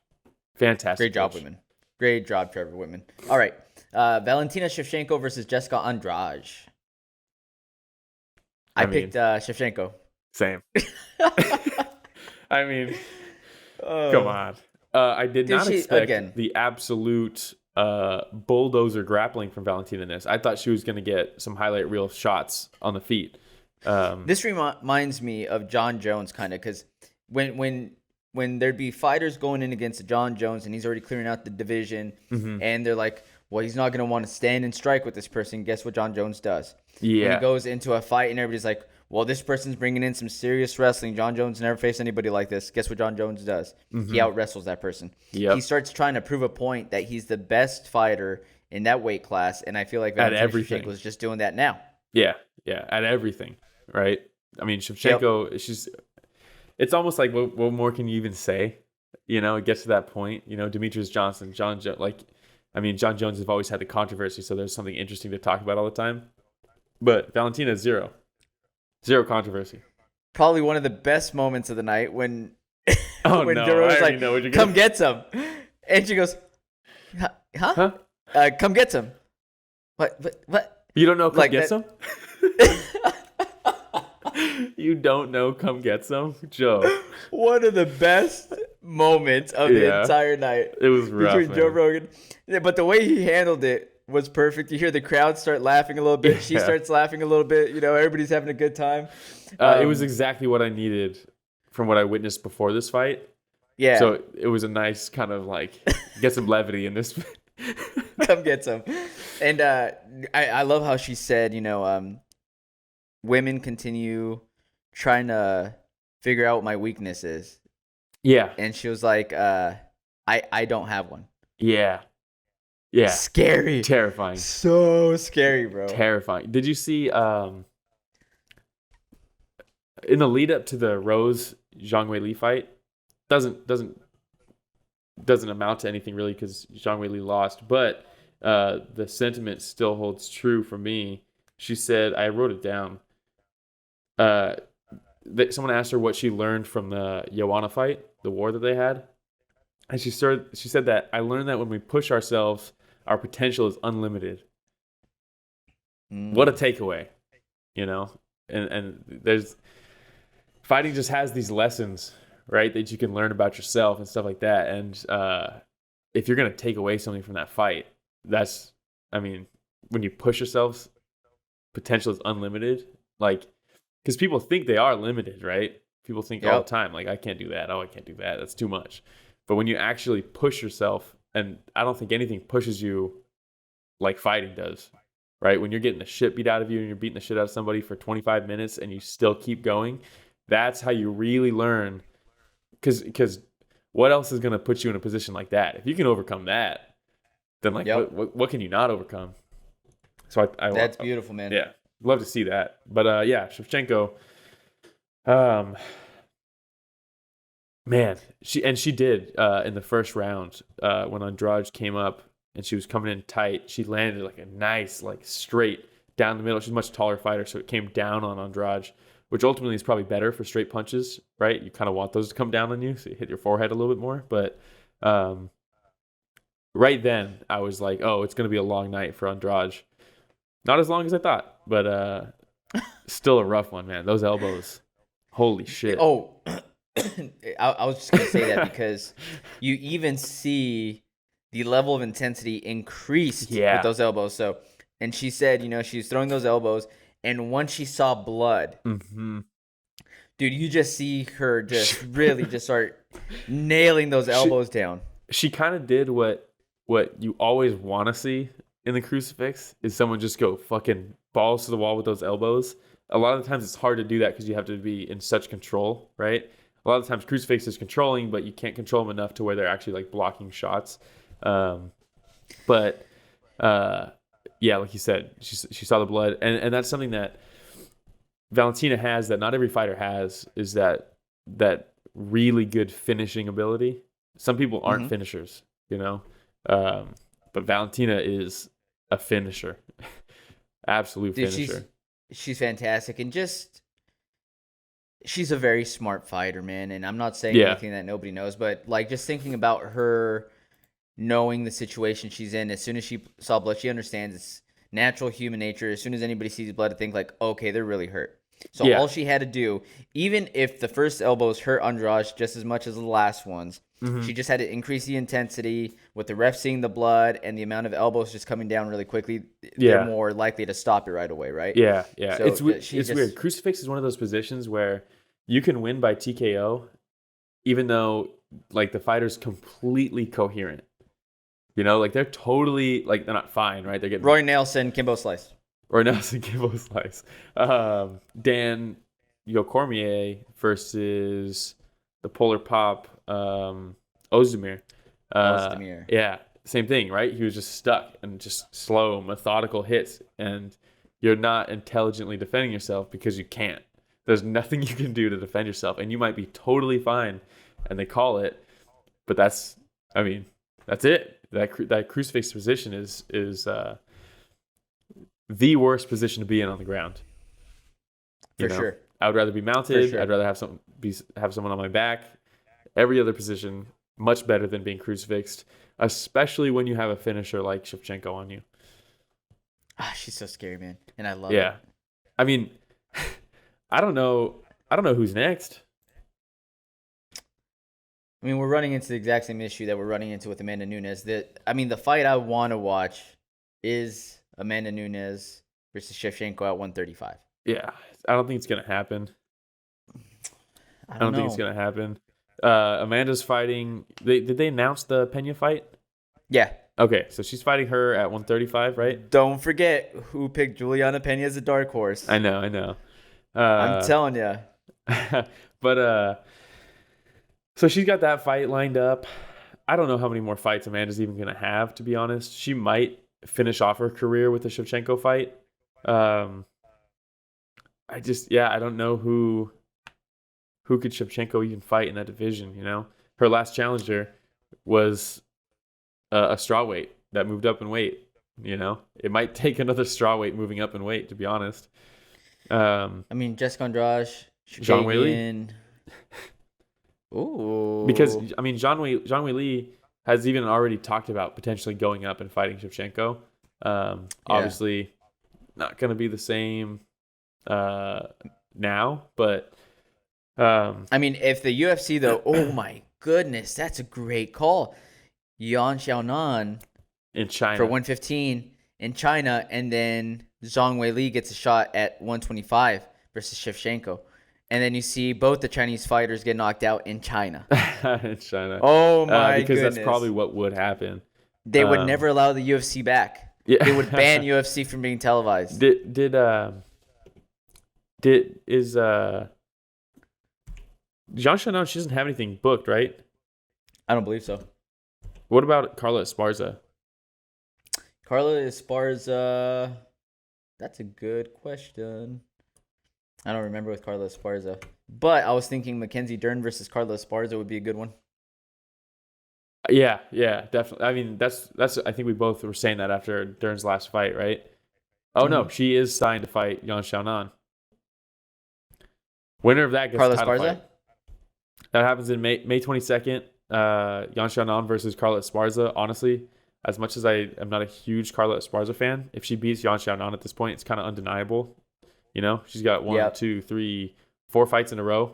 Speaker 3: Fantastic.
Speaker 2: Great job, Whitman. Great job, Trevor Whitman. All right. Valentina Shevchenko versus Jessica Andrade. I picked Shevchenko.
Speaker 3: Same. I mean, come on. I did not expect the absolute bulldozer grappling from Valentina in this. I thought she was going to get some highlight reel shots on the feet.
Speaker 2: This reminds me of John Jones, kind of, because when there'd be fighters going in against John Jones and he's already clearing out the division, and they're like, well, he's not going to want to stand and strike with this person. Guess what John Jones does?
Speaker 3: Yeah.
Speaker 2: When he goes into a fight and everybody's like, well, this person's bringing in some serious wrestling. John Jones never faced anybody like this. Guess what John Jones does? He out-wrestles that person.
Speaker 3: Yep.
Speaker 2: He starts trying to prove a point that he's the best fighter in that weight class, and I feel like Valentina Shevchenko was just doing that now.
Speaker 3: Yeah, at everything, right? I mean, Shevchenko, it's almost like, what more can you even say? You know, it gets to that point. You know, Demetrius Johnson, John Jones has always had the controversy, so there's something interesting to talk about all the time. But Valentina, zero controversy.
Speaker 2: Probably one of the best moments of the night when
Speaker 3: Jorge's
Speaker 2: like, come get some. And she goes, huh? Come get some. What?
Speaker 3: You don't know come
Speaker 2: like
Speaker 3: get some? You don't know come get some? Joe.
Speaker 2: One of the best moments of the entire night.
Speaker 3: It was rough,
Speaker 2: between Joe Rogan. But the way he handled it was perfect. You hear the crowd start laughing a little bit. Yeah. She starts laughing a little bit. You know, everybody's having a good time.
Speaker 3: It was exactly what I needed from what I witnessed before this fight.
Speaker 2: Yeah.
Speaker 3: So it was a nice kind of like, get some levity in this.
Speaker 2: Come get some. And I love how she said, you know, women continue trying to figure out what my weakness is.
Speaker 3: Yeah.
Speaker 2: And she was like, I don't have one.
Speaker 3: Yeah.
Speaker 2: Scary.
Speaker 3: Terrifying.
Speaker 2: So scary, bro.
Speaker 3: Terrifying. Did you see in the lead up to the Rose Zhang Weili fight? Doesn't amount to anything really because Zhang Weili lost, but the sentiment still holds true for me. She said, I wrote it down. That someone asked her what she learned from the Joanna fight, the war that they had. And she said that I learned that when we push ourselves, our potential is unlimited. What a takeaway, you know? And there's fighting just has these lessons, right, that you can learn about yourself and stuff like that. And if you're going to take away something from that fight, when you push yourselves, potential is unlimited. Like, because people think they are limited, right? People think all the time, like, I can't do that. Oh, I can't do that. That's too much. But when you actually push yourself, and I don't think anything pushes you like fighting does, right? When you're getting the shit beat out of you and you're beating the shit out of somebody for 25 minutes and you still keep going, that's how you really learn. Because what else is going to put you in a position like that? If you can overcome that, then like what can you not overcome? So
Speaker 2: that's beautiful, man.
Speaker 3: Yeah, love to see that. But Shevchenko, man, she did in the first round when Andrade came up and she was coming in tight. She landed like a nice like straight down the middle. She's a much taller fighter, so it came down on Andrade, which ultimately is probably better for straight punches, right? You kind of want those to come down on you, so you hit your forehead a little bit more. But right then, I was like, oh, it's going to be a long night for Andrade. Not as long as I thought, but still a rough one, man. Those elbows, holy shit.
Speaker 2: Oh, I was just going to say that because you even see the level of intensity increased with those elbows. So, and she said, she was throwing those elbows, and once she saw blood, dude, you just see her just really just start nailing those elbows down.
Speaker 3: She kind of did what you always want to see in the crucifix, is someone just go fucking balls to the wall with those elbows. A lot of the times it's hard to do that because you have to be in such control, right? A lot of the times crucifix is controlling, but you can't control them enough to where they're actually like blocking shots. But like you said, she saw the blood, and that's something that Valentina has that not every fighter has, is that really good finishing ability. Some people aren't finishers, but Valentina is a finisher. Absolute finisher.
Speaker 2: She's fantastic, and she's a very smart fighter, man. And I'm not saying anything that nobody knows, but like just thinking about her knowing the situation she's in, as soon as she saw blood, she understands it's natural human nature. As soon as anybody sees blood, to think like, okay, they're really hurt. So all she had to do, even if the first elbows hurt Andrade just as much as the last ones, she just had to increase the intensity. With the ref seeing the blood and the amount of elbows just coming down really quickly, they're more likely to stop it right away, right?
Speaker 3: Yeah.
Speaker 2: So
Speaker 3: it's weird. Crucifix is one of those positions where you can win by TKO, even though like the fighter's completely coherent. Like they're totally like they're not fine, right? They're getting
Speaker 2: Roy Nelson, Kimbo Slice.
Speaker 3: Roy Nelson, Kimbo Slice. Dan Cormier versus the Polar Pop Ozdemir. Yeah, same thing, right? He was just stuck and just slow, methodical hits, and you're not intelligently defending yourself because you can't. There's nothing you can do to defend yourself, and you might be totally fine, and they call it, but that's it. That crucifix position is the worst position to be in on the ground.
Speaker 2: For sure.
Speaker 3: I would rather be mounted. I'd rather have someone on my back. Every other position much better than being crucifixed, especially when you have a finisher like Shevchenko on you.
Speaker 2: She's so scary, man, and I love it.
Speaker 3: Yeah, I mean, I don't know who's next.
Speaker 2: I mean, we're running into the exact same issue that we're running into with Amanda Nunes. The fight I want to watch is Amanda Nunes versus Shevchenko at 135.
Speaker 3: Yeah, I don't think it's gonna happen.
Speaker 2: I don't
Speaker 3: think it's gonna happen. Amanda's fighting. Did they announce the Pena fight?
Speaker 2: Yeah.
Speaker 3: Okay, so she's fighting her at 135, right?
Speaker 2: Don't forget who picked Juliana Pena as a dark horse.
Speaker 3: I know.
Speaker 2: I'm telling you.
Speaker 3: But so she's got that fight lined up. I don't know how many more fights Amanda's even gonna have, to be honest. She might finish off her career with the Shevchenko fight. I don't know who could Shevchenko even fight in that division, Her last challenger was a strawweight that moved up in weight, It might take another strawweight moving up in weight, to be honest.
Speaker 2: Jessica Andrade,
Speaker 3: Zhang Weili.
Speaker 2: Ooh.
Speaker 3: Because, Zhang Weili has even already talked about potentially going up and fighting Shevchenko. Obviously, not going to be the same now, but...
Speaker 2: if the UFC, though, oh my goodness, that's a great call. Yan Xiaonan
Speaker 3: in China
Speaker 2: for 115 in China, and then Zhang Weili gets a shot at 125 versus Shevchenko. and then you see both the Chinese fighters get knocked out in China.
Speaker 3: In China.
Speaker 2: Oh my
Speaker 3: because
Speaker 2: goodness.
Speaker 3: that's probably what would happen.
Speaker 2: They would never allow the UFC back.
Speaker 3: Yeah.
Speaker 2: They would ban UFC from being televised.
Speaker 3: Is Zhang Xiaonan? She doesn't have anything booked, right?
Speaker 2: I don't believe so.
Speaker 3: What about Carla Esparza?
Speaker 2: Carla Esparza. That's a good question. I don't remember with Carla Esparza. But I was thinking Mackenzie Dern versus Carla Esparza would be a good one.
Speaker 3: Yeah, definitely. I mean, that's. I think we both were saying that after Dern's last fight, right? Oh no, she is signed to fight Zhang Xiaonan. Winner of that gets
Speaker 2: Carla
Speaker 3: the title
Speaker 2: Esparza?
Speaker 3: fight. That happens in May 22nd. Zhang Xiaonan versus Carla Esparza. Honestly, as much as I am not a huge Carla Esparza fan, if she beats Zhang Xiaonan at this point, it's kind of undeniable. You know, she's got 1, 2, 3, 4 fights in a row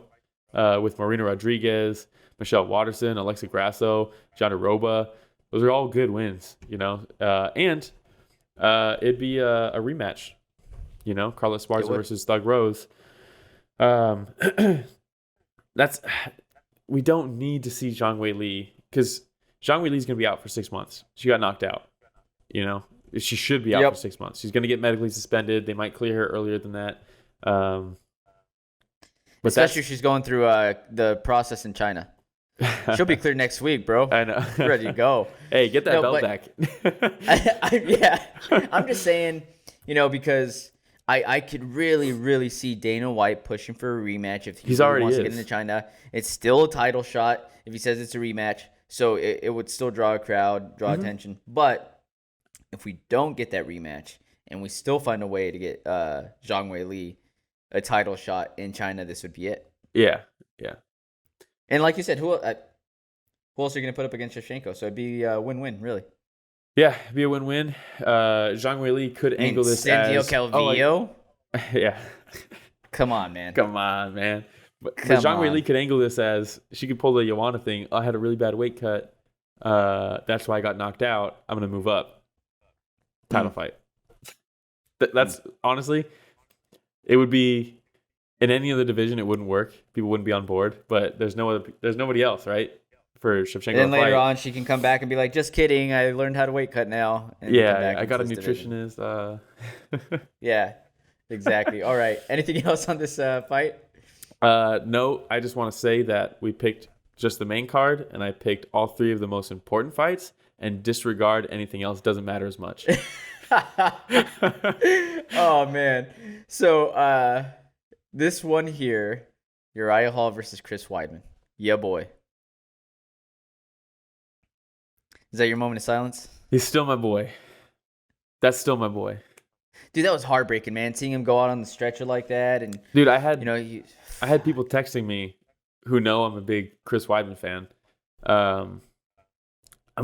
Speaker 3: with Marina Rodriguez, Michelle Watterson, Alexa Grasso, Jana Roba. Those are all good wins, you know. And it'd be a rematch, you know, Carla Esparza versus Thug Rose. We don't need to see Zhang Weili because Zhang Weili is going to be out for 6 months. She got knocked out, you know. She should be out for 6 months. She's going to get medically suspended. They might clear her earlier than that. But
Speaker 2: especially if she's going through the process in China. She'll be cleared next week, bro.
Speaker 3: I know.
Speaker 2: Ready to go.
Speaker 3: Hey, get that belt back.
Speaker 2: I'm just saying, you know, because I could really, really see Dana White pushing for a rematch if he really wants to get into China. It's still a title shot if he says it's a rematch. So it would still draw a crowd, draw attention. But if we don't get that rematch and we still find a way to get Zhang Weili a title shot in China, this would be it.
Speaker 3: Yeah.
Speaker 2: And like you said, who else are you going to put up against Shevchenko? So it'd be a win-win, really.
Speaker 3: Yeah, it'd be a win-win. Zhang Weili could angle this
Speaker 2: Santiago
Speaker 3: as...
Speaker 2: Calvillo?
Speaker 3: Yeah.
Speaker 2: Come on, man.
Speaker 3: But Zhang Weili could angle this as she could pull the Joanna thing. I had a really bad weight cut. That's why I got knocked out. I'm going to move up. Title fight. That's honestly, it would be in any other division. It wouldn't work. People wouldn't be on board. But there's nobody else, right? For Shevchenko.
Speaker 2: And then later on, she can come back and be like, "Just kidding. I learned how to weight cut now." And
Speaker 3: I got a nutritionist.
Speaker 2: Yeah, exactly. All right. Anything else on this fight?
Speaker 3: No. I just want to say that we picked just the main card, and I picked all 3 of the most important fights, and disregard anything else. Doesn't matter as much.
Speaker 2: Oh man. So this one here, Uriah Hall versus Chris Weidman. Yeah, boy. Is that your moment of silence?
Speaker 3: He's still my boy. That's still my boy.
Speaker 2: Dude, that was heartbreaking, man. Seeing him go out on the stretcher like that, and
Speaker 3: dude, I had people texting me who know I'm a big Chris Weidman fan. I'm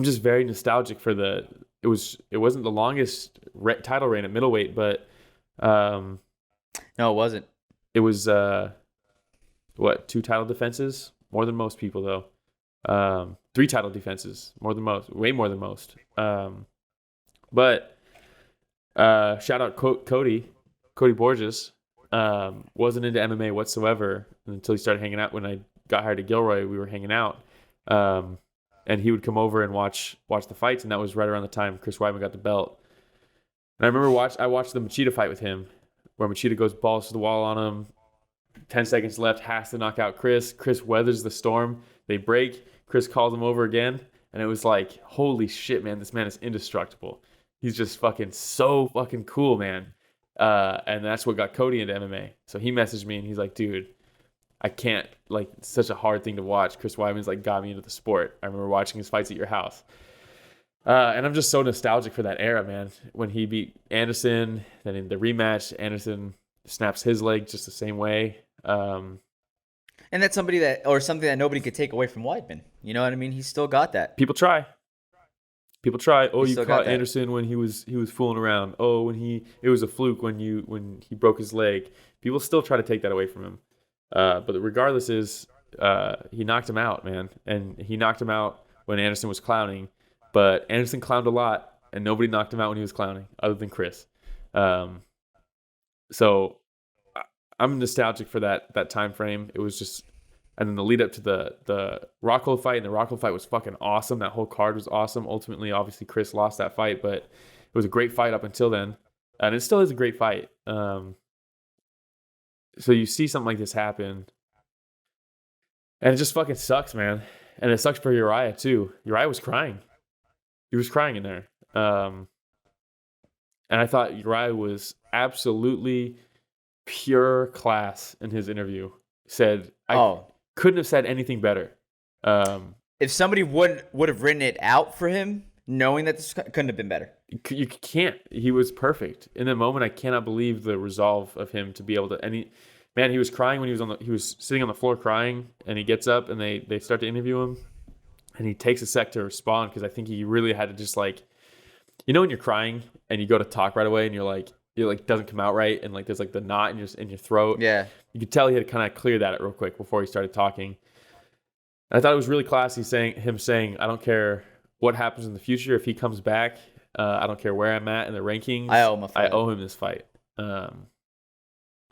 Speaker 3: just very nostalgic for it wasn't the longest title reign at middleweight, but
Speaker 2: no, it wasn't.
Speaker 3: It was 2 title defenses, more than most people though. 3 title defenses, more than most, way more than most. But shout out Cody Borges. Wasn't into MMA whatsoever until he started hanging out. When I got hired at Gilroy, we were hanging out. And he would come over and watch the fights, and that was right around the time Chris Weidman got the belt. And I remember I watched the Machida fight with him, where Machida goes balls to the wall on him. 10 seconds left, has to knock out Chris. Chris weathers the storm. They break. Chris calls him over again, and it was like, holy shit, man, this man is indestructible. He's just so fucking cool, man. And that's what got Cody into MMA. So he messaged me, and he's like, dude, I can't, it's such a hard thing to watch. Chris Weidman's got me into the sport. I remember watching his fights at your house. And I'm just so nostalgic for that era, man. When he beat Anderson, then in the rematch, Anderson snaps his leg just the same way.
Speaker 2: And that's something that nobody could take away from Weidman. You know what I mean? He's still got that.
Speaker 3: People try. Oh, you caught Anderson when he was fooling around. Oh, it was a fluke when he broke his leg. People still try to take that away from him. But regardless he knocked him out, man. And he knocked him out when Anderson was clowning. But Anderson clowned a lot, and nobody knocked him out when he was clowning, other than Chris. So I'm nostalgic for that time frame. It was just, and then the lead up to the Rockhold fight, and the Rockhold fight was fucking awesome. That whole card was awesome. Ultimately, obviously, Chris lost that fight, but it was a great fight up until then, and it still is a great fight. So you see something like this happen, and it just fucking sucks, man. And it sucks for Uriah too. Uriah was crying. He was crying in there. And I thought Uriah was absolutely pure class in his interview. Said, I couldn't have said anything better.
Speaker 2: If somebody would have written it out for him, knowing that this couldn't have been better.
Speaker 3: You can't. He was perfect. In the moment, I cannot believe the resolve of him to be able to... Man, he was crying when he was sitting on the floor crying, and he gets up and they start to interview him, and he takes a sec to respond, because I think he really had to just like, you know, when you're crying and you go to talk right away and you're like doesn't come out right, and like there's like the knot in your throat.
Speaker 2: Yeah,
Speaker 3: you could tell he had to kind of clear that real quick before he started talking. And I thought it was really classy saying, I don't care what happens in the future. If he comes back, I don't care where I'm at in the rankings. I owe him this fight.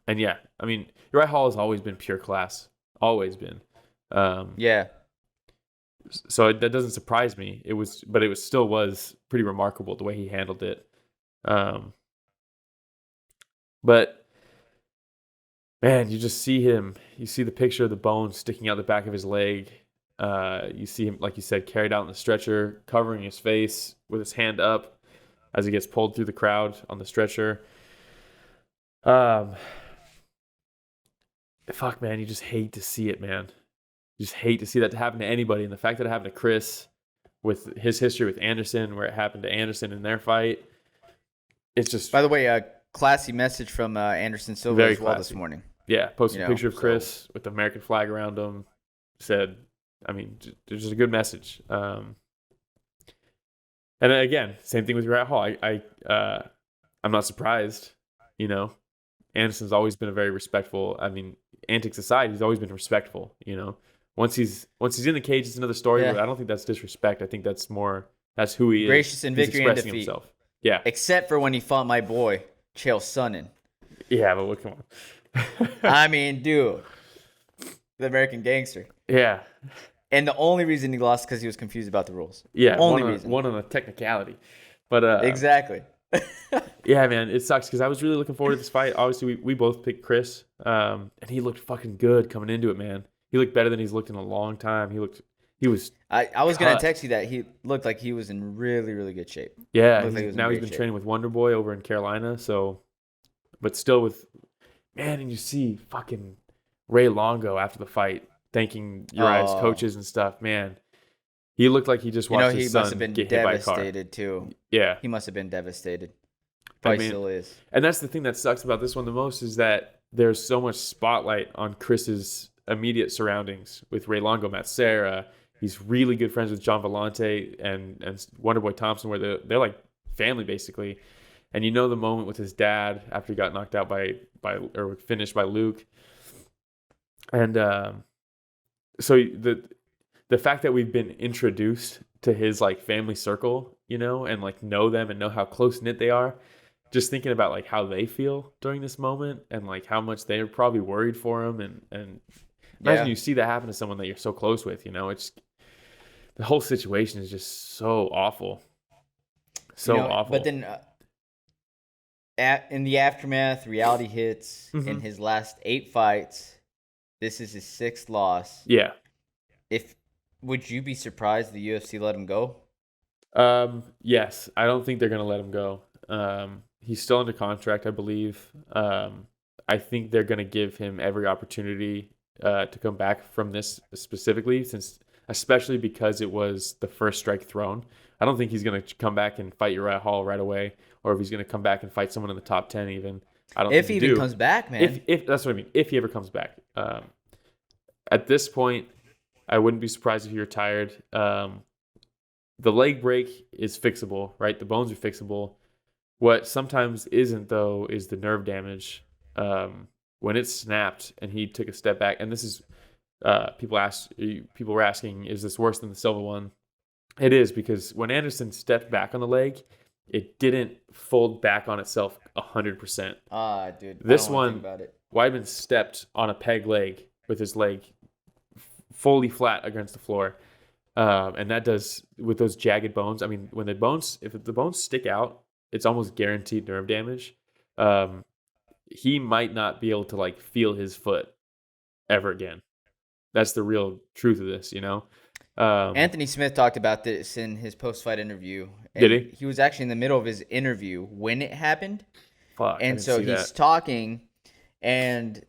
Speaker 3: And yeah, I mean, Uriah Hall has always been pure class. Always been.
Speaker 2: Yeah.
Speaker 3: So that doesn't surprise me. It was still pretty remarkable the way he handled it. But man, you just see him. You see the picture of the bone sticking out the back of his leg. You see him, like you said, carried out in the stretcher, covering his face with his hand up as he gets pulled through the crowd on the stretcher. Fuck, man, you just hate to see it, man. You just hate to see that happen to anybody. And the fact that it happened to Chris with his history with Anderson, where it happened to Anderson in their fight, it's just...
Speaker 2: By the way, a classy message from Anderson Silva as well this morning.
Speaker 3: Yeah, posted a picture of Chris with the American flag around him. Said, I mean, just a good message. And again, same thing with Uriah Hall. I'm not surprised, you know. Anderson's always been a very respectful, I mean, antics aside, he's always been respectful, you know. Once he's in the cage, it's another story, but I don't think that's disrespect. I think that's who he is.
Speaker 2: Gracious in victory and defeat.
Speaker 3: Himself. Yeah.
Speaker 2: Except for when he fought my boy, Chael Sonnen.
Speaker 3: Yeah, but come on.
Speaker 2: I mean, dude. The American gangster.
Speaker 3: Yeah.
Speaker 2: And the only reason he lost is because he was confused about the rules.
Speaker 3: Yeah,
Speaker 2: only reason.
Speaker 3: One on a technicality. But
Speaker 2: exactly.
Speaker 3: Yeah, man, it sucks because I was really looking forward to this fight. Obviously, we both picked Chris, and he looked fucking good coming into it, man. He looked better than he's looked in a long time. He was.
Speaker 2: I was gonna text you that he looked like he was in really, really good shape.
Speaker 3: Yeah, now he's been training with Wonder Boy over in Carolina. So, but still with, man, and you see fucking Ray Longo after the fight thanking Uriah's coaches and stuff. Man, he looked like he just watched his son get hit by a car.
Speaker 2: Devastated too.
Speaker 3: Yeah,
Speaker 2: he must have been devastated. Probably still is.
Speaker 3: And that's the thing that sucks about this one the most is that there's so much spotlight on Chris's immediate surroundings with Ray Longo, Matt Serra. He's really good friends with John Vellante and Wonderboy Thompson, where they're like family basically. And you know the moment with his dad after he got knocked out or finished by Luke. And so the fact that we've been introduced to his like family circle, you know, and like know them and know how close knit they are. Just thinking about like how they feel during this moment and like how much they're probably worried for him and imagine you see that happen to someone that you're so close with, you know, it's the whole situation is just so awful. Awful.
Speaker 2: But then in the aftermath, reality hits. In his last 8 fights, this is his 6th loss.
Speaker 3: Yeah.
Speaker 2: Would you be surprised the UFC let him go?
Speaker 3: Yes. I don't think they're going to let him go. He's still under contract, I believe. I think they're going to give him every opportunity to come back from this specifically, especially because it was the first strike thrown. I don't think he's going to come back and fight Uriah Hall right away, or if he's going to come back and fight someone in the top 10 even. I don't. If
Speaker 2: he even comes back, man.
Speaker 3: If that's what I mean. If he ever comes back. At this point, I wouldn't be surprised if he retired. The leg break is fixable, right? The bones are fixable. What sometimes isn't, though, is the nerve damage. When it snapped and he took a step back, and this is people were asking, is this worse than the Silva one? It is, because when Anderson stepped back on the leg, it didn't fold back on itself 100%.
Speaker 2: Dude,
Speaker 3: this one, Weidman stepped on a peg leg with his leg fully flat against the floor. And that does, with those jagged bones, I mean, if the bones stick out, it's almost guaranteed nerve damage. He might not be able to like feel his foot ever again. That's the real truth of this, you know?
Speaker 2: Anthony Smith talked about this in his post-fight interview.
Speaker 3: Did he?
Speaker 2: He was actually in the middle of his interview when it happened.
Speaker 3: Fuck,
Speaker 2: and so he's talking, and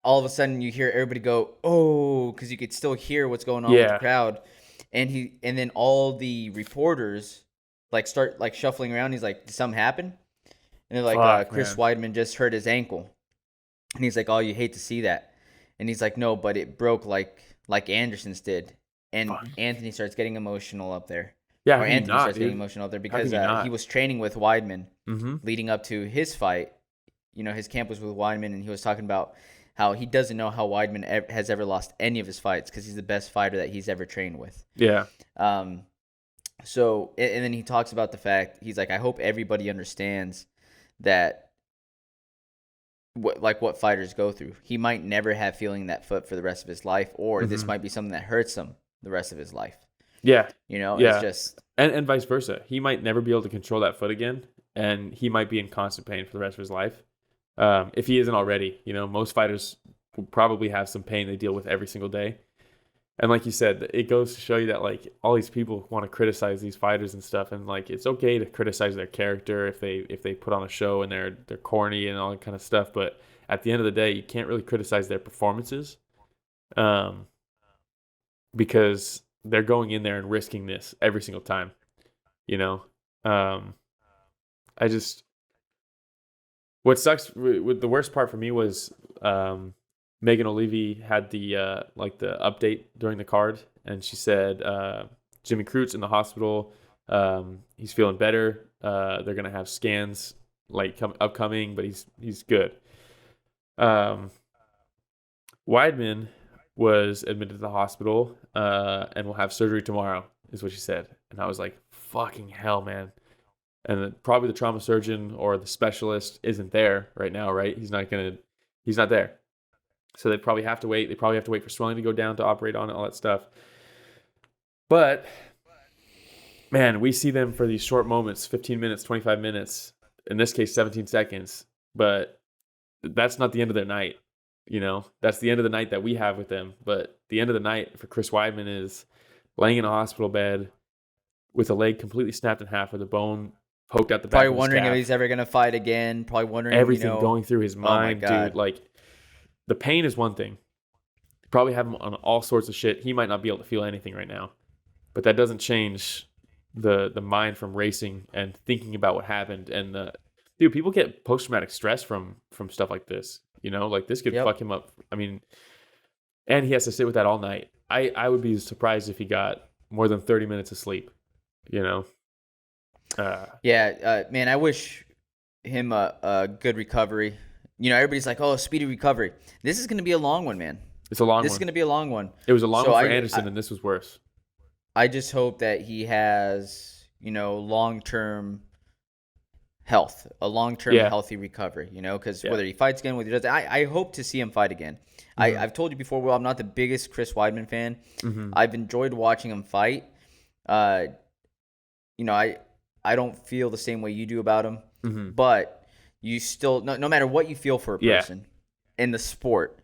Speaker 2: all of a sudden you hear everybody go, "Oh," because you could still hear what's going on with the crowd. And then all the reporters like start like shuffling around. He's like, "Did something happen?" And they're like, Chris Weidman just hurt his ankle. And he's like, "Oh, you hate to see that." And he's like, "No, but it broke like Anderson's did." And Anthony starts getting emotional up there.
Speaker 3: Yeah,
Speaker 2: or Anthony starts getting emotional up there because he was training with Weidman leading up to his fight. You know, his camp was with Weidman, and he was talking about how he doesn't know how Weidman has ever lost any of his fights because he's the best fighter that he's ever trained with.
Speaker 3: Yeah.
Speaker 2: So, and then he talks about the fact, he's like, I hope everybody understands that what fighters go through. He might never have feeling that foot for the rest of his life, or this might be something that hurts him the rest of his life.
Speaker 3: Yeah.
Speaker 2: You know, it's just...
Speaker 3: And vice versa. He might never be able to control that foot again, and he might be in constant pain for the rest of his life. If he isn't already, you know, most fighters will probably have some pain they deal with every single day. And like you said, it goes to show you that like all these people want to criticize these fighters and stuff, and like it's okay to criticize their character if they put on a show and they're corny and all that kind of stuff. But at the end of the day, you can't really criticize their performances, because they're going in there and risking this every single time. You know, what sucks with the worst part for me was Megan O'Leary had the update during the card, and she said Jimmy Crute's in the hospital. He's feeling better. They're gonna have scans upcoming, but he's good. Weidman was admitted to the hospital and will have surgery tomorrow, is what she said. And I was like, fucking hell, man. And probably the trauma surgeon or the specialist isn't there right now, right? He's not there. So they probably have to wait. They probably have to wait for swelling to go down to operate on it, all that stuff. But, man, we see them for these short moments, 15 minutes, 25 minutes, in this case, 17 seconds. But that's not the end of their night, you know? That's the end of the night that we have with them. But the end of the night for Chris Weidman is laying in a hospital bed with a leg completely snapped in half with a bone poked out the back
Speaker 2: probably
Speaker 3: of his
Speaker 2: wondering
Speaker 3: calf.
Speaker 2: if he's ever going to fight again. Probably wondering
Speaker 3: everything going through his mind,
Speaker 2: oh
Speaker 3: dude. Like, the pain is one thing. You probably have him on all sorts of shit. He might not be able to feel anything right now, but that doesn't change the mind from racing and thinking about what happened. And dude, people get post-traumatic stress from stuff like this. You know, like this could fuck him up. I mean, and he has to sit with that all night. I would be surprised if he got more than 30 minutes of sleep. You know.
Speaker 2: Man, I wish him a good recovery. You know, everybody's like, "Oh, speedy recovery." This is going to be a long one, man.
Speaker 3: It's a long one.
Speaker 2: This is going to be a long one.
Speaker 3: It was a long one for Anderson, and this was worse.
Speaker 2: I just hope that he has, you know, long-term health, a long-term healthy recovery, you know, because whether he fights again, whether he doesn't, I hope to see him fight again. Mm-hmm. I've told you before, Will, I'm not the biggest Chris Weidman fan. Mm-hmm. I've enjoyed watching him fight. You know, I don't feel the same way you do about him, but you still, no matter what you feel for a person in the sport,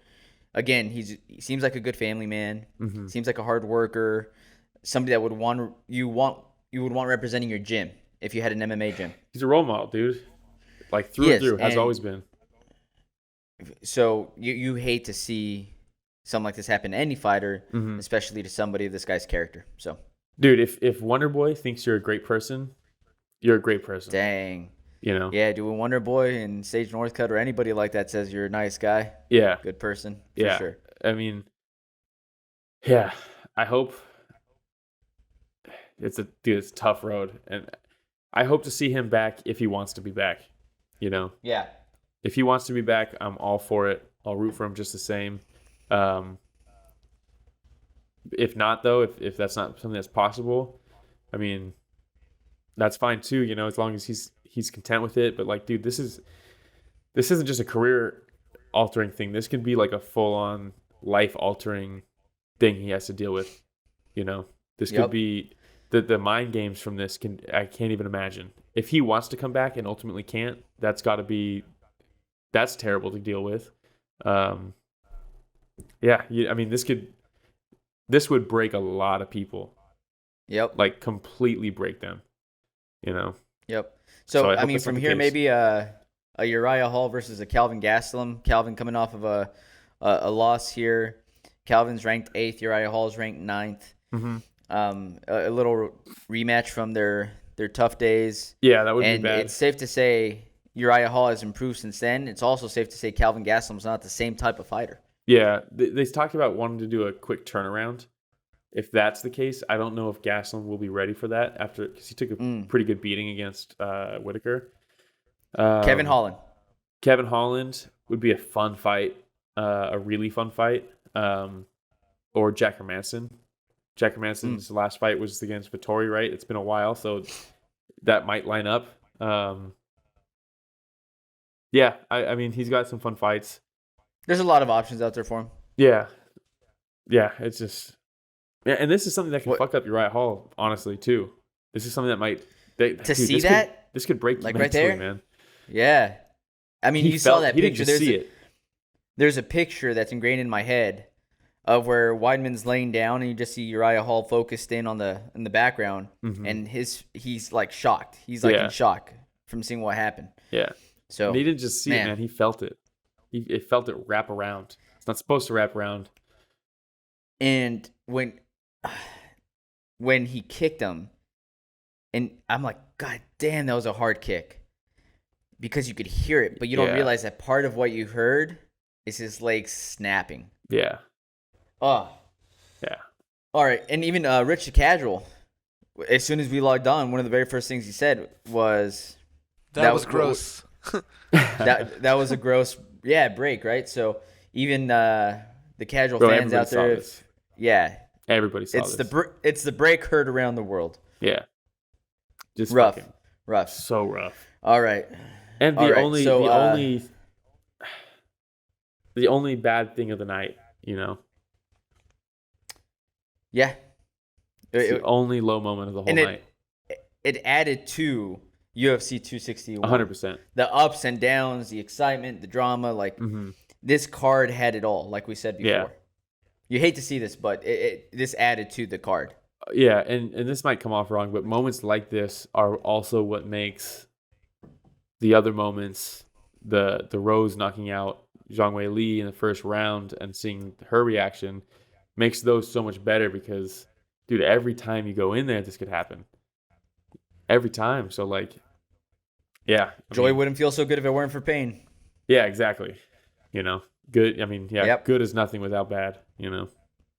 Speaker 2: again, he seems like a good family man. Mm-hmm. Seems like a hard worker, somebody that you would want representing your gym if you had an MMA gym.
Speaker 3: He's a role model, dude. Like through and through, has always been.
Speaker 2: So you hate to see something like this happen to any fighter, especially to somebody of this guy's character. So,
Speaker 3: dude, if Wonder Boy thinks you're a great person, you're a great person.
Speaker 2: Dang.
Speaker 3: You know?
Speaker 2: Yeah, dude, when Wonder Boy and Sage Northcutt or anybody like that says you're a nice guy.
Speaker 3: Yeah.
Speaker 2: Good person. For sure.
Speaker 3: I mean, yeah, I hope it's a tough road. And I hope to see him back if he wants to be back, you know?
Speaker 2: Yeah.
Speaker 3: If he wants to be back, I'm all for it. I'll root for him just the same. If not, though, if that's not something that's possible, I mean, that's fine too, you know, as long as he's content with it. But like, dude, this isn't just a career altering thing. This could be like a full on life altering thing he has to deal with. You know, this could be the mind games from this. I can't even imagine if he wants to come back and ultimately can't. That's terrible to deal with. Yeah, I mean, this would break a lot of people.
Speaker 2: Yep.
Speaker 3: Like completely break them. You know.
Speaker 2: Yep. So I mean, from here, maybe a Uriah Hall versus a Calvin Gastelum. Calvin coming off of a loss here. Calvin's ranked 8th. Uriah Hall's ranked 9th.
Speaker 3: Mm-hmm.
Speaker 2: A little rematch from their tough days.
Speaker 3: Yeah, that would be bad.
Speaker 2: And it's safe to say Uriah Hall has improved since then. It's also safe to say Calvin Gastelum's not the same type of fighter.
Speaker 3: Yeah, they talked about wanting to do a quick turnaround. If that's the case, I don't know if Gastelum will be ready for that because he took a pretty good beating against Whitaker.
Speaker 2: Kevin Holland.
Speaker 3: Kevin Holland would be a fun fight, a really fun fight. Or Jack Hermanson. Jack Hermanson's last fight was against Vettori, right? It's been a while, so that might line up. Yeah, I mean, he's got some fun fights.
Speaker 2: There's a lot of options out there for him.
Speaker 3: Yeah, it's just... Yeah, and this is something that can fuck up Uriah Hall, honestly, too. This is something that might... This could break
Speaker 2: like
Speaker 3: mentally,
Speaker 2: right there,
Speaker 3: man.
Speaker 2: Yeah. I mean, you saw that
Speaker 3: he
Speaker 2: picture.
Speaker 3: Didn't just see it.
Speaker 2: There's a picture that's ingrained in my head of where Weidman's laying down and you just see Uriah Hall focused in on the background, and he's like shocked. He's like in shock from seeing what happened.
Speaker 3: Yeah.
Speaker 2: So
Speaker 3: and he didn't just see it, man. He felt it. He felt it wrap around. It's not supposed to wrap around.
Speaker 2: And when he kicked him, and I'm like, God damn, that was a hard kick. Because you could hear it, but you don't realize that part of what you heard is his legs snapping.
Speaker 3: Yeah.
Speaker 2: Oh.
Speaker 3: Yeah.
Speaker 2: All right. And even Rich the Casual, as soon as we logged on, one of the very first things he said was...
Speaker 4: That was gross.
Speaker 2: that was a gross break, right? So even the casual fans out there...
Speaker 3: Everybody saw this.
Speaker 2: It's the break heard around the world.
Speaker 3: Yeah. Just
Speaker 2: rough.
Speaker 3: So rough.
Speaker 2: All right.
Speaker 3: And the only bad thing of the night, you know.
Speaker 2: Yeah.
Speaker 3: It's the only low moment of the whole night.
Speaker 2: It added to UFC 261.
Speaker 3: 100%.
Speaker 2: The ups and downs, the excitement, the drama, like this card had it all, like we said before.
Speaker 3: Yeah.
Speaker 2: You hate to see this, but this added to the card.
Speaker 3: Yeah, and this might come off wrong, but moments like this are also what makes the other moments, the Rose knocking out Zhang Weili in the first round and seeing her reaction, makes those so much better because, dude, every time you go in there, this could happen. Every time. So, like, yeah.
Speaker 2: Joy wouldn't feel so good if it weren't for pain. Yeah,
Speaker 3: exactly. You know, good. I mean, good is nothing without bad, you know.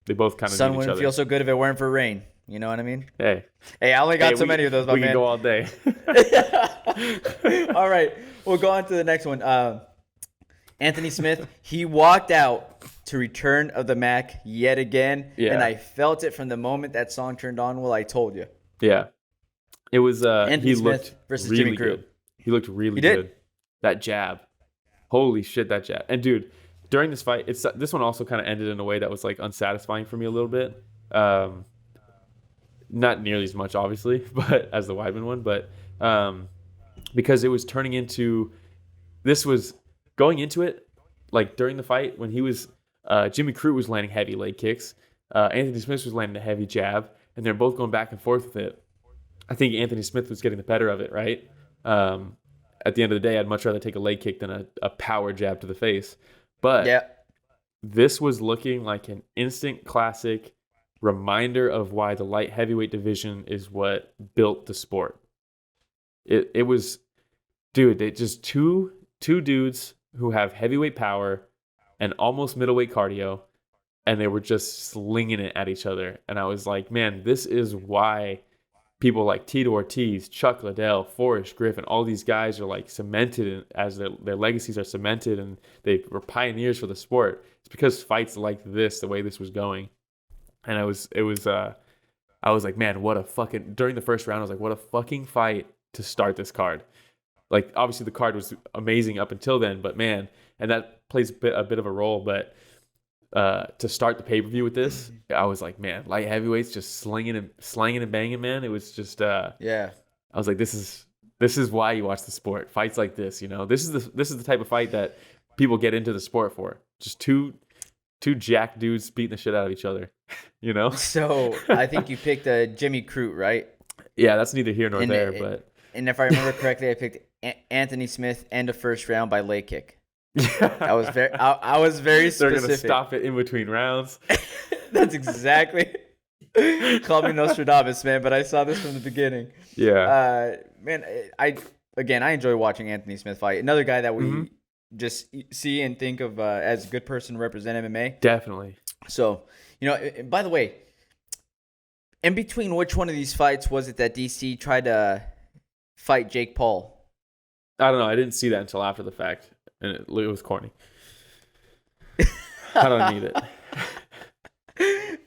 Speaker 3: They both kind of
Speaker 2: Sun
Speaker 3: need each
Speaker 2: wouldn't
Speaker 3: other.
Speaker 2: feel so good if it weren't for rain. You know what I mean?
Speaker 3: Hey,
Speaker 2: I only got so many of those, my man.
Speaker 3: We can go all day.
Speaker 2: All right. We'll go on to the next one. Anthony Smith, he walked out to Return of the Mac yet again. Yeah. And I felt it from the moment that song turned on. Well, I told you.
Speaker 3: Yeah. It was
Speaker 2: Anthony Smith versus
Speaker 3: really
Speaker 2: Jimmy Crute.
Speaker 3: Good. He looked really good. That jab. Holy shit, that jab. And dude, during this fight, this one also kind of ended in a way that was like unsatisfying for me a little bit. Not nearly as much, obviously, but as the Weidman one, but because it was turning into, this was going into it, like during the fight when he was, Jimmy Crute was landing heavy leg kicks, Anthony Smith was landing a heavy jab, and they're both going back and forth with it. I think Anthony Smith was getting the better of it, right? At the end of the day, I'd much rather take a leg kick than a power jab to the face. But this was looking like an instant classic reminder of why the light heavyweight division is what built the sport. It was, dude, it just two dudes who have heavyweight power and almost middleweight cardio, and they were just slinging it at each other. And I was like, man, this is why people like Tito Ortiz, Chuck Liddell, Forrest Griffin, all these guys are like cemented as their legacies are cemented, and they were pioneers for the sport. It's because fights like this, the way this was going. And I was like, man, what a fucking, during the first round, I was like, what a fucking fight to start this card. Like, obviously the card was amazing up until then, but man, and that plays a bit of a role. But to start the pay-per-view with this, I was like, man, light heavyweights just slanging and banging, man. It was just
Speaker 2: yeah.
Speaker 3: I was like, this is why you watch the sport. Fights like this, this is the type of fight that people get into the sport for. Just two jack dudes beating the shit out of each other,
Speaker 2: So I think you picked Jimmy Crute, right?
Speaker 3: Yeah, that's neither here nor there. But
Speaker 2: if I remember correctly, I picked Anthony Smith end of first round by leg kick.
Speaker 3: yeah,
Speaker 2: I was very specific.
Speaker 3: They're gonna stop it in between rounds.
Speaker 2: That's exactly. Call me Nostradamus, man, but I saw this from the beginning.
Speaker 3: Yeah.
Speaker 2: Man, I enjoy watching Anthony Smith fight. Another guy that we just see and think of as a good person to represent MMA.
Speaker 3: Definitely.
Speaker 2: So, by the way, in between which one of these fights was it that DC tried to fight Jake Paul?
Speaker 3: I don't know. I didn't see that until after the fact, and it was corny. I don't need it.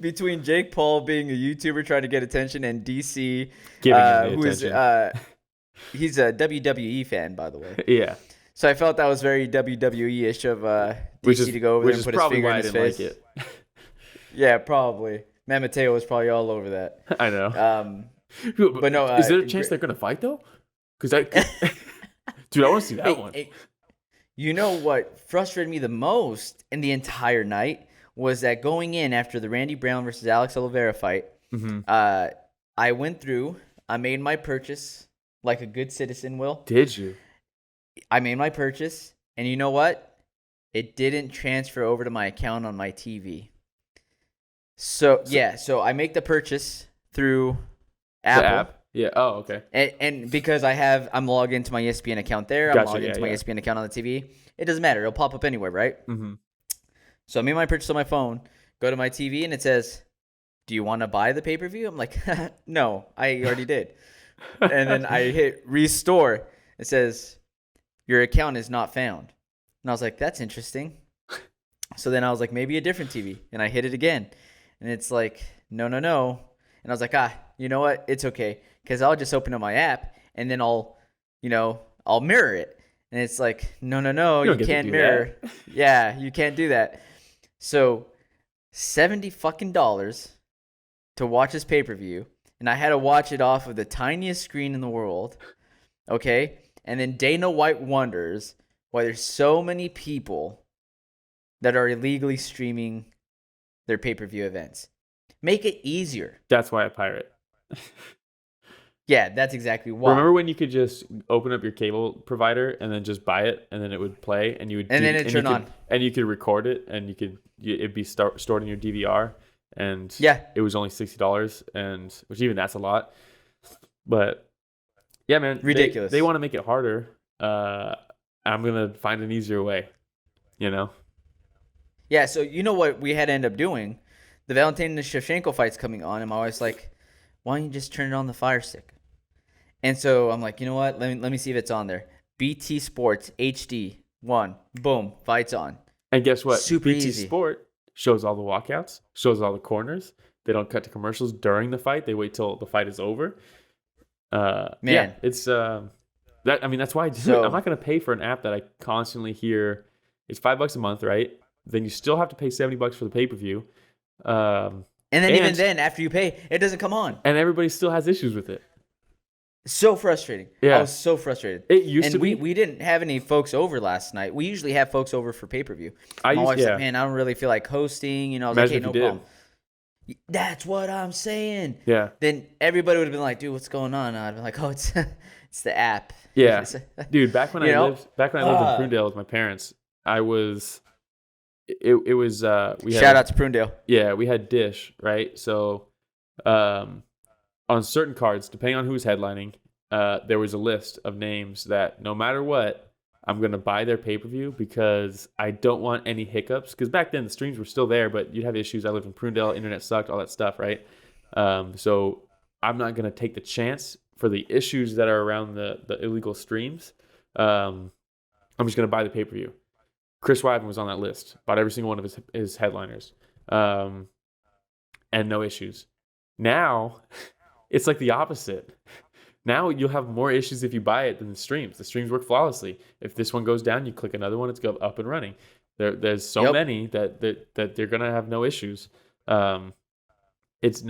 Speaker 2: Between Jake Paul being a YouTuber trying to get attention and DC
Speaker 3: Giving him
Speaker 2: who
Speaker 3: attention.
Speaker 2: is he's a WWE fan, by way.
Speaker 3: Yeah.
Speaker 2: So I felt that was very WWE-ish of DC to go over there and put his finger in his face.
Speaker 3: Like it.
Speaker 2: Yeah, probably. Man Mateo was probably all over that.
Speaker 3: I know.
Speaker 2: But no,
Speaker 3: is there a chance they're gonna fight though? Because dude, I want to see that one.
Speaker 2: You know what frustrated me the most in the entire night was that going in after the Randy Brown versus Alex Oliveira fight, I went through, I made my purchase like a good citizen will.
Speaker 3: Did you?
Speaker 2: I made my purchase, and you know what? It didn't transfer over to my account on my TV. So I make the purchase through Apple.
Speaker 3: The app? Yeah. Oh, okay.
Speaker 2: And because I'm logged into my ESPN account there, I'm logged into my ESPN account on the TV. It doesn't matter. It'll pop up anywhere, right?
Speaker 3: Mm-hmm.
Speaker 2: So I made my purchase on my phone, go to my TV, and it says, do you want to buy the pay-per-view? I'm like, no, I already did. And then I hit restore. It says, your account is not found. And I was like, that's interesting. So then I was like, maybe a different TV. And I hit it again. And it's like, no. And I was like, you know what? It's okay. Because I'll just open up my app, and then I'll mirror it. And it's like, no, you can't mirror. Yeah, you can't do that. So $70 to watch this pay-per-view, and I had to watch it off of the tiniest screen in the world. Okay? And then Dana White wonders why there's so many people that are illegally streaming their pay-per-view events. Make it easier.
Speaker 3: That's why I pirate.
Speaker 2: Yeah, that's exactly why.
Speaker 3: Remember when you could just open up your cable provider and then just buy it, and then it would play, and then it'd turn on, and you could record it, and it'd be stored in your DVR, and it was only $60, and which even that's a lot. But yeah, man,
Speaker 2: ridiculous.
Speaker 3: They want to make it harder. I'm gonna find an easier way.
Speaker 2: Yeah. So you know what we had to end up doing? The Valentin and the Shevchenko fight's coming on. I'm always like, why don't you just turn it on the Fire Stick? And so I'm like, you know what? Let me see if it's on there. BT Sports HD 1. Boom. Fight's on.
Speaker 3: And guess what?
Speaker 2: Super
Speaker 3: BT
Speaker 2: easy.
Speaker 3: Sport shows all the walkouts, shows all the corners. They don't cut to commercials during the fight. They wait till the fight is over.
Speaker 2: Man.
Speaker 3: Yeah, it's that's why I do it. I'm not going to pay for an app that I constantly hear. It's $5 a month, right? Then you still have to pay $70 for the pay-per-view.
Speaker 2: And even then, after you pay, it doesn't come on.
Speaker 3: And everybody still has issues with it.
Speaker 2: So frustrating.
Speaker 3: Yeah.
Speaker 2: I was so frustrated.
Speaker 3: It used to be.
Speaker 2: We didn't have any folks over last night. We usually have folks over for pay-per-view. My wife's like, man, I don't really feel like hosting. I was like, hey, no problem. That's what I'm saying.
Speaker 3: Yeah.
Speaker 2: Then everybody would have been like, dude, what's going on? I'd be like, oh, it's the app.
Speaker 3: Yeah. Dude, back when I lived in Prunedale with my parents, it was we had
Speaker 2: shout out to Prunedale.
Speaker 3: Yeah, we had Dish, right? So on certain cards, depending on who's headlining, there was a list of names that no matter what, I'm going to buy their pay-per-view because I don't want any hiccups. Because back then the streams were still there, but you'd have issues. I lived in Prunedale, internet sucked, all that stuff, right? So I'm not going to take the chance for the issues that are around the illegal streams. I'm just going to buy the pay-per-view. Chris Weidman was on that list. Bought every single one of his headliners. And no issues. Now, it's like the opposite. Now you'll have more issues if you buy it than the streams. The streams work flawlessly. If this one goes down, you click another one, it's go up and running. There's so many that they're gonna have no issues. It's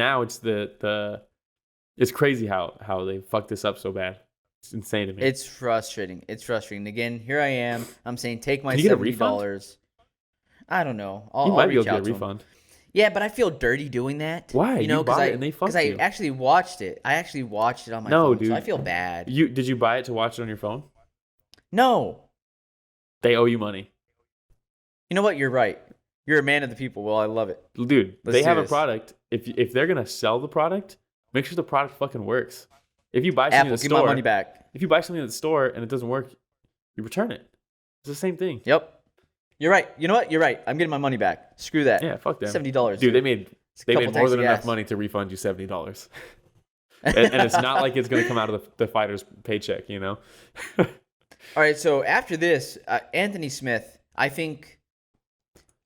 Speaker 3: crazy how they fucked this up so bad. It's insane to me.
Speaker 2: It's frustrating. Again, here I am. I'm saying take my
Speaker 3: Can you get a
Speaker 2: $70. I don't know.
Speaker 3: You might be able
Speaker 2: reach
Speaker 3: to
Speaker 2: out
Speaker 3: get a refund.
Speaker 2: Him. Yeah, but I feel dirty doing that.
Speaker 3: Why?
Speaker 2: You know,
Speaker 3: you buy it and they fucked you.
Speaker 2: Because I actually watched it. I actually watched it on my phone,
Speaker 3: dude.
Speaker 2: so I feel bad.
Speaker 3: Did you buy it to watch it on your phone?
Speaker 2: No.
Speaker 3: They owe you money.
Speaker 2: You know what? You're right. You're a man of the people. Well, I love it.
Speaker 3: Dude, they have a product. If they're gonna sell the product, make sure the product fucking works. If you buy something
Speaker 2: Apple,
Speaker 3: at the
Speaker 2: give
Speaker 3: store,
Speaker 2: my money back.
Speaker 3: If you buy something at the store and it doesn't work, you return it. It's the same thing.
Speaker 2: Yep. You're right. You know what? You're right. I'm getting my money back. Screw that.
Speaker 3: Yeah, fuck them.
Speaker 2: $70.
Speaker 3: Dude, they made more than enough money to refund you $70. and it's not like it's going to come out of the fighter's paycheck, you know?
Speaker 2: All right, so after this, Anthony Smith, I think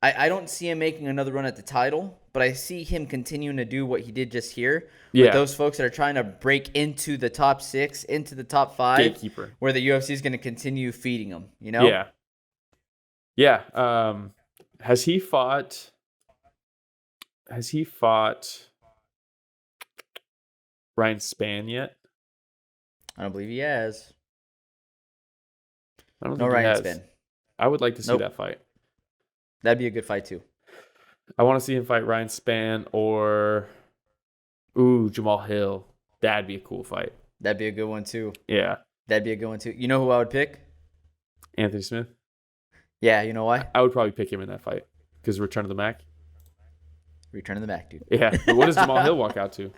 Speaker 2: I don't see him making another run at the title, but I see him continuing to do what he did just here.
Speaker 3: Yeah.
Speaker 2: With those folks that are trying to break into the top 6, into the top 5.
Speaker 3: Gatekeeper.
Speaker 2: Where the UFC is going to continue feeding them, you know?
Speaker 3: Yeah. Yeah. Has he fought Ryan Spann yet?
Speaker 2: I don't believe he has.
Speaker 3: I don't
Speaker 2: No
Speaker 3: think he
Speaker 2: Ryan
Speaker 3: has.
Speaker 2: Spann.
Speaker 3: I would like to see that fight.
Speaker 2: That'd be a good fight too.
Speaker 3: I want to see him fight Ryan Spann or Jamal Hill. That'd be a cool fight.
Speaker 2: That'd be a good one too.
Speaker 3: Yeah.
Speaker 2: That'd be a good one too. You know who I would pick?
Speaker 3: Anthony Smith.
Speaker 2: Yeah, you know why?
Speaker 3: I would probably pick him in that fight because Return of the Mac.
Speaker 2: Return of the Mac, dude.
Speaker 3: Yeah, but what does Jamal Hill walk out to?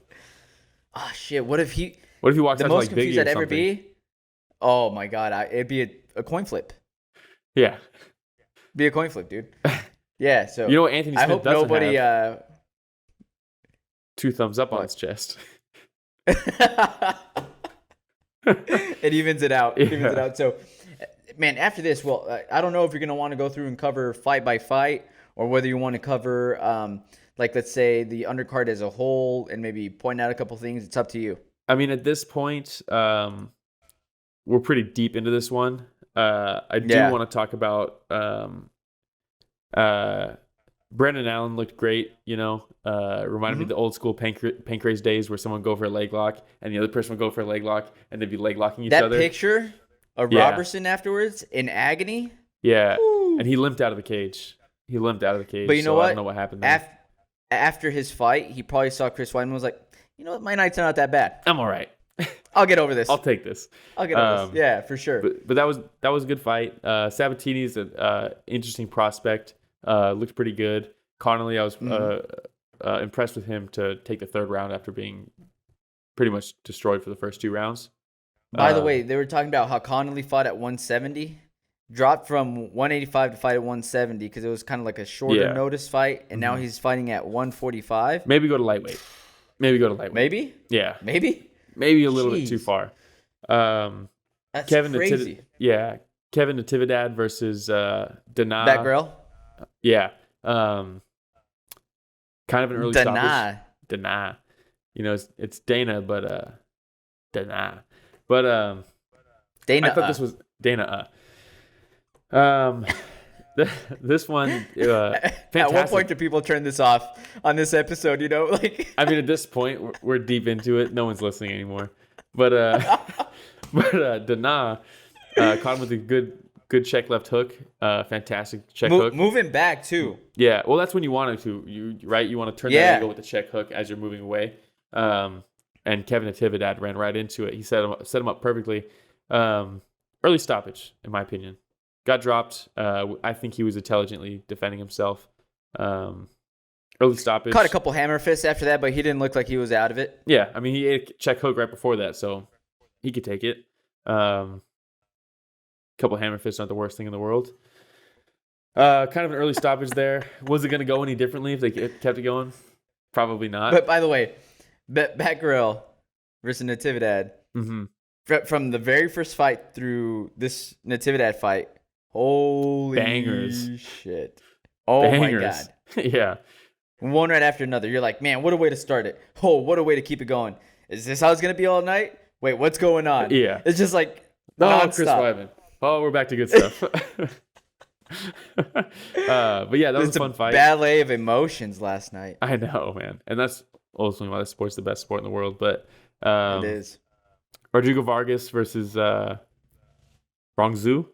Speaker 2: Oh shit! What if he
Speaker 3: walks out to like Biggie or something? The most
Speaker 2: confused I'd ever be. Oh my god! It'd be a coin flip.
Speaker 3: Yeah.
Speaker 2: Be a coin flip, dude. Yeah. So
Speaker 3: you know what Anthony Smith
Speaker 2: I hope
Speaker 3: doesn't
Speaker 2: nobody.
Speaker 3: Have? 2 thumbs up on his chest.
Speaker 2: It evens it out.
Speaker 3: Yeah.
Speaker 2: So, man, after this, well, I don't know if you're gonna want to go through and cover fight by fight, or whether you want to cover, like, let's say the undercard as a whole, and maybe point out a couple things. It's up to you.
Speaker 3: I mean, at this point, we're pretty deep into this one. I do want to talk about Brendan Allen looked great, you know. Reminded me of the old school pancrase days where someone would go for a leg lock and the other person would go for a leg lock and they'd be leg locking each other.
Speaker 2: That picture of Robertson afterwards in agony.
Speaker 3: Yeah.
Speaker 2: Woo.
Speaker 3: And he limped out of the cage. But you know
Speaker 2: what?
Speaker 3: I don't know what happened there.
Speaker 2: After his fight, he probably saw Chris Weidman and was like, you know what, my night's not that bad.
Speaker 3: I'm all right.
Speaker 2: I'll get over this.
Speaker 3: I'll take this.
Speaker 2: I'll get over this. Yeah, for sure.
Speaker 3: But that was a good fight. Sabatini's an interesting prospect. Looked pretty good. Connolly, I was impressed with him to take the 3rd round after being pretty much destroyed for the first 2 rounds.
Speaker 2: By the way, they were talking about how Connolly fought at 170, dropped from 185 to fight at 170 because it was kind of like a shorter notice fight, and now he's fighting at 145.
Speaker 3: Maybe go to lightweight.
Speaker 2: Maybe?
Speaker 3: Yeah.
Speaker 2: Maybe
Speaker 3: a little bit too far.
Speaker 2: That's crazy.
Speaker 3: Kevin Natividad versus Danaa.
Speaker 2: Batgerel?
Speaker 3: Yeah. Kind of an early stoppage.
Speaker 2: Danaa.
Speaker 3: You know, it's Dana, but Danaa. But
Speaker 2: Dana.
Speaker 3: I thought this was Dana. This one, fantastic.
Speaker 2: At what point do people turn this off on this episode? You know, like.
Speaker 3: I mean, at this point, we're deep into it. No one's listening anymore. But Danaa caught him with a good check left hook. Fantastic check hook.
Speaker 2: Moving back too.
Speaker 3: Yeah, well, that's when you want it to. You want to turn that angle with the check hook as you're moving away. And Kevin Natividad ran right into it. He set him up perfectly. Early stoppage, in my opinion. Got dropped. I think he was intelligently defending himself. Early stoppage.
Speaker 2: Caught a couple hammer fists after that, but he didn't look like he was out of it.
Speaker 3: Yeah, I mean, he ate a check hook right before that, so he could take it. Couple hammer fists, not the worst thing in the world. Kind of an early stoppage there. Was it going to go any differently if they kept it going? Probably not.
Speaker 2: But by the way, Batgerel versus Natividad.
Speaker 3: Mm-hmm.
Speaker 2: From the very first fight through this Natividad fight, holy
Speaker 3: bangers.
Speaker 2: Shit. Oh
Speaker 3: bangers.
Speaker 2: My God.
Speaker 3: Yeah.
Speaker 2: One right after another. You're like, man, what a way to start it. Oh, what a way to keep it going. Is this how it's going to be all night? wait, what's going on?
Speaker 3: Yeah.
Speaker 2: It's just like
Speaker 3: No, Chris
Speaker 2: nonstop.
Speaker 3: Weidman. Oh, we're back to good stuff. But yeah, that was a fun fight.
Speaker 2: Ballet of emotions last night.
Speaker 3: I know, man. And that's ultimately why this sport's the best sport in the world. But
Speaker 2: It is.
Speaker 3: Rodrigo Vargas versus Rong Zhu.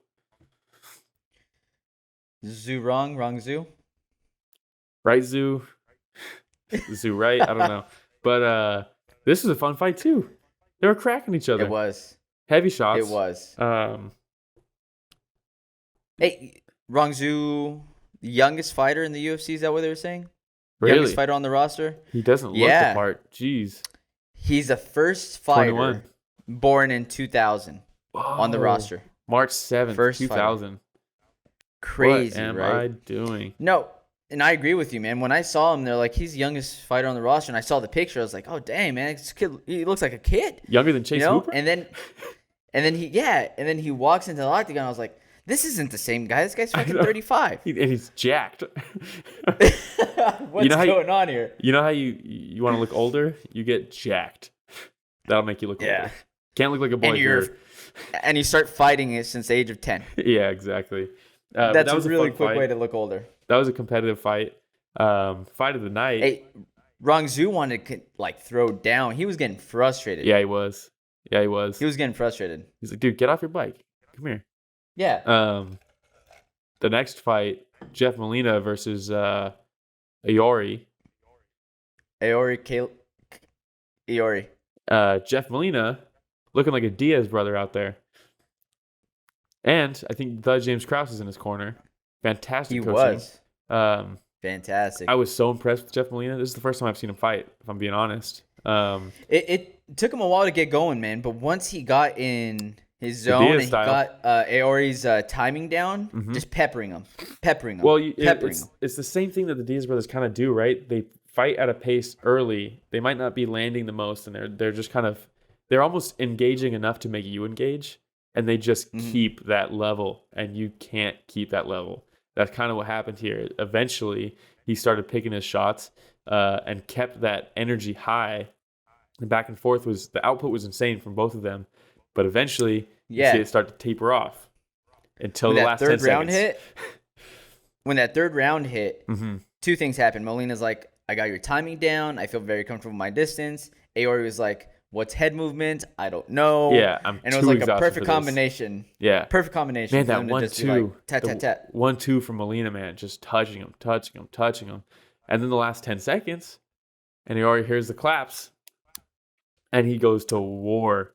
Speaker 2: Wrong Zhu.
Speaker 3: Right Zhu. Zhu right? I don't know. But this was a fun fight too. They were cracking each other.
Speaker 2: It was.
Speaker 3: Heavy shots.
Speaker 2: It was.
Speaker 3: Um,
Speaker 2: Hey, Rong Zhu, the youngest fighter in the UFC, is that what they were saying?
Speaker 3: really?
Speaker 2: Youngest fighter on the roster?
Speaker 3: He doesn't look
Speaker 2: Yeah.
Speaker 3: the part. Jeez.
Speaker 2: He's the first fighter
Speaker 3: 21.
Speaker 2: born in 2000 on the
Speaker 3: Whoa.
Speaker 2: roster.
Speaker 3: March 7th,
Speaker 2: First
Speaker 3: 2000.
Speaker 2: Crazy,
Speaker 3: what am
Speaker 2: right?
Speaker 3: I doing?
Speaker 2: No, and I agree with you, man. When I saw him, they're like, he's the youngest fighter on the roster, and I saw the picture. I was like, oh, dang, man, this kid, he looks like a kid.
Speaker 3: Younger than Chase
Speaker 2: You know?
Speaker 3: Hooper?
Speaker 2: And then he walks into the octagon. I was like, this isn't the same guy. This guy's fucking 35.
Speaker 3: And he's jacked.
Speaker 2: What's going on here?
Speaker 3: You know how you want to look older? You get jacked. That'll make you look older. Can't look like a boy.
Speaker 2: And you start fighting it since the age of 10.
Speaker 3: Yeah, exactly. But
Speaker 2: That's
Speaker 3: that was
Speaker 2: a really
Speaker 3: fun
Speaker 2: quick
Speaker 3: fight.
Speaker 2: way to look older.
Speaker 3: That was a competitive fight. Fight of the night.
Speaker 2: Hey, Rong Zhu wanted to throw down. He was getting frustrated.
Speaker 3: Yeah, he was.
Speaker 2: He was getting frustrated.
Speaker 3: He's like, dude, get off your bike. Come here.
Speaker 2: Yeah.
Speaker 3: The next fight, Jeff Molina versus Aori.
Speaker 2: Aori.
Speaker 3: Jeff Molina looking like a Diaz brother out there. And I think James Krause is in his corner. Fantastic
Speaker 2: He
Speaker 3: coaching.
Speaker 2: was. Fantastic.
Speaker 3: I was so impressed with Jeff Molina. This is the first time I've seen him fight, if I'm being honest.
Speaker 2: It took him a while to get going, man. But once he got in his zone
Speaker 3: Diaz
Speaker 2: and he
Speaker 3: style.
Speaker 2: got Aori's timing down, just peppering him.
Speaker 3: Well,
Speaker 2: him.
Speaker 3: it's the same thing that the Diaz brothers kind of do, right? They fight at a pace early. They might not be landing the most, and they're just they're almost engaging enough to make you engage, and they just keep that level, and you can't keep that level. That's kind of what happened here. Eventually, he started picking his shots and kept that energy high. The back and forth the output was insane from both of them, but eventually you see it start to taper off until
Speaker 2: when
Speaker 3: the
Speaker 2: that
Speaker 3: last
Speaker 2: third
Speaker 3: 10
Speaker 2: round
Speaker 3: seconds.
Speaker 2: when that third round hit,
Speaker 3: Mm-hmm.
Speaker 2: two things happened. Molina's like, I got your timing down. I feel very comfortable with my distance. Aori was like, what's head movement? I don't know.
Speaker 3: Yeah,
Speaker 2: and it was like a perfect combination.
Speaker 3: Yeah.
Speaker 2: Perfect combination.
Speaker 3: Man,
Speaker 2: for
Speaker 3: that
Speaker 2: them to just be
Speaker 3: 1-2.
Speaker 2: like, tat, tat, tat.
Speaker 3: 1-2 from Molina, man. Just touching him. And then the last 10 seconds, and he already hears the claps. And he goes to war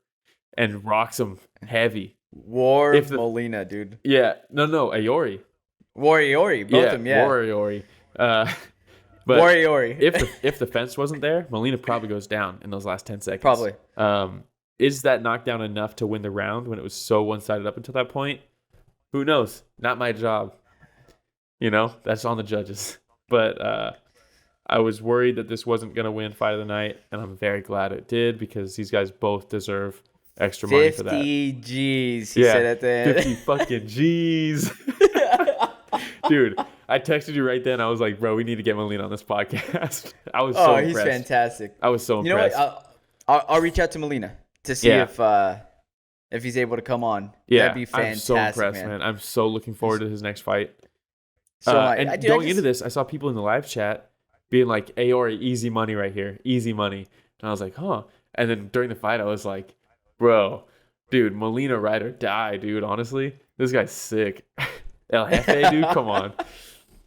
Speaker 3: and rocks him heavy.
Speaker 2: Molina, dude.
Speaker 3: Yeah. No, Aori.
Speaker 2: Aori. Both of them, yeah.
Speaker 3: Aori. But
Speaker 2: Aori.
Speaker 3: if the fence wasn't there, Molina probably goes down in those last 10 seconds.
Speaker 2: Probably.
Speaker 3: Is that knockdown enough to win the round when it was so one-sided up until that point? Who knows? Not my job. That's on the judges. But I was worried that this wasn't going to win fight of the night, and I'm very glad it did because these guys both deserve extra money for that.
Speaker 2: 50 G's, he said at the end.
Speaker 3: 50 fucking G's. Dude, I texted you right then. I was like, bro, we need to get Molina on this podcast. I was so impressed.
Speaker 2: He's fantastic.
Speaker 3: I was so impressed.
Speaker 2: You know what? I'll reach out to Molina to see if he's able to come on.
Speaker 3: Yeah,
Speaker 2: that'd be fantastic.
Speaker 3: I'm so impressed, man. I'm so looking forward to his next fight.
Speaker 2: And
Speaker 3: going into this, I saw people in the live chat being like, Aori, easy money right here. Easy money. And I was like, huh. And then during the fight, I was like, bro, dude, Molina ride or die, dude. Honestly, this guy's sick. El Jefe, dude, come on.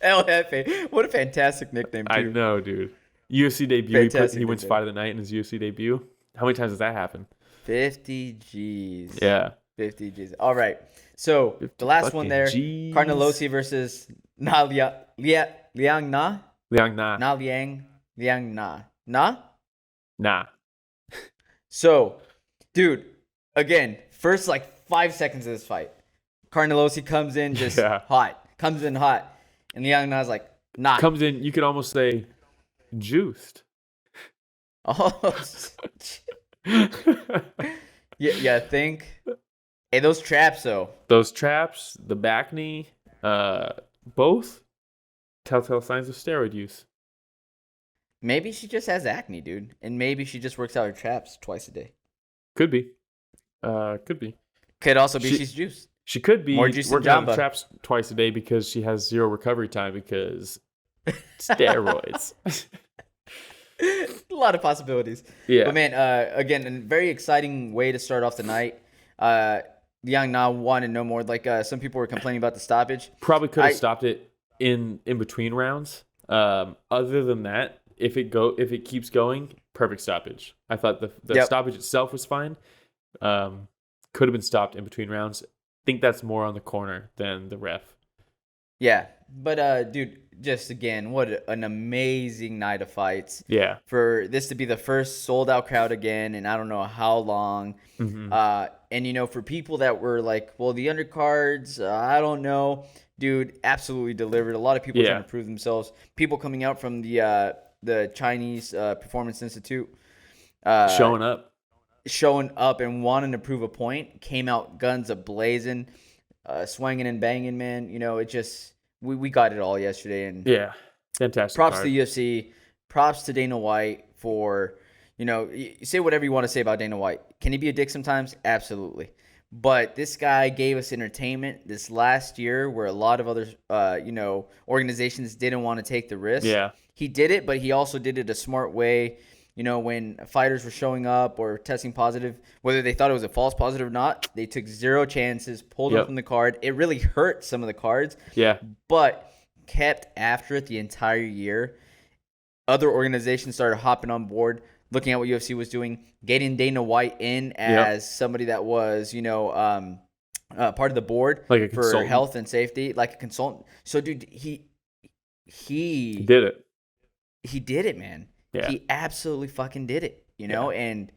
Speaker 2: El Jefe. What a fantastic nickname, too.
Speaker 3: I know, dude. UFC debut, he wins fight of the night in his UFC debut. How many times does that happen?
Speaker 2: 50 G's.
Speaker 3: Yeah.
Speaker 2: 50 G's. All right. So, the last one there,
Speaker 3: G's.
Speaker 2: Carnelossi versus Liang Na?
Speaker 3: Liang Na.
Speaker 2: Na Liang. Liang Na. Na?
Speaker 3: Nah.
Speaker 2: So, dude, again, first 5 seconds of this fight, Carnelossi comes in just hot. Comes in hot. And Liang Na's like, nah.
Speaker 3: Comes in, you could almost say, juiced.
Speaker 2: Oh, yeah, I think. Hey, those traps, though.
Speaker 3: Those traps, the back knee, both telltale signs of steroid use.
Speaker 2: Maybe she just has acne, dude. And maybe she just works out her traps twice a day.
Speaker 3: Could be. Could be.
Speaker 2: Could also be she's juiced.
Speaker 3: She could be
Speaker 2: More juice than
Speaker 3: working on
Speaker 2: Jamba.
Speaker 3: traps twice a day because she has zero recovery time because steroids.
Speaker 2: A lot of possibilities.
Speaker 3: Yeah.
Speaker 2: But man, again, a very exciting way to start off the night. Liang Na won and no more. Like some people were complaining about the stoppage.
Speaker 3: Probably could have stopped it in between rounds. Other than that, if it keeps going, perfect stoppage. I thought the stoppage itself was fine. Could have been stopped in between rounds. Think that's more on the corner than the ref.
Speaker 2: Yeah, but dude, just again, what an amazing night of fights.
Speaker 3: Yeah.
Speaker 2: For this to be the first sold out crowd again, and I don't know how long.
Speaker 3: Mm-hmm.
Speaker 2: And for people that were like, well, the undercards, I don't know, dude, absolutely delivered. A lot of people trying to prove themselves. People coming out from the Chinese Performance Institute,
Speaker 3: showing up
Speaker 2: and wanting to prove a point, came out guns a-blazing, swinging and banging, man. It just, we got it all yesterday. And
Speaker 3: yeah, fantastic.
Speaker 2: Props to the UFC, props to Dana White for, you say whatever you want to say about Dana White. Can he be a dick sometimes? Absolutely. But this guy gave us entertainment this last year where a lot of other, organizations didn't want to take the risk.
Speaker 3: Yeah.
Speaker 2: He did it, but he also did it a smart way. When fighters were showing up or testing positive, whether they thought it was a false positive or not, they took zero chances, pulled them from the card. It really hurt some of the cards.
Speaker 3: Yeah.
Speaker 2: But kept after it the entire year. Other organizations started hopping on board, looking at what UFC was doing, getting Dana White in as somebody that was, part of the board for health and safety, like a consultant. So, dude, he
Speaker 3: did it.
Speaker 2: He did it, man.
Speaker 3: Yeah.
Speaker 2: He absolutely fucking did it, and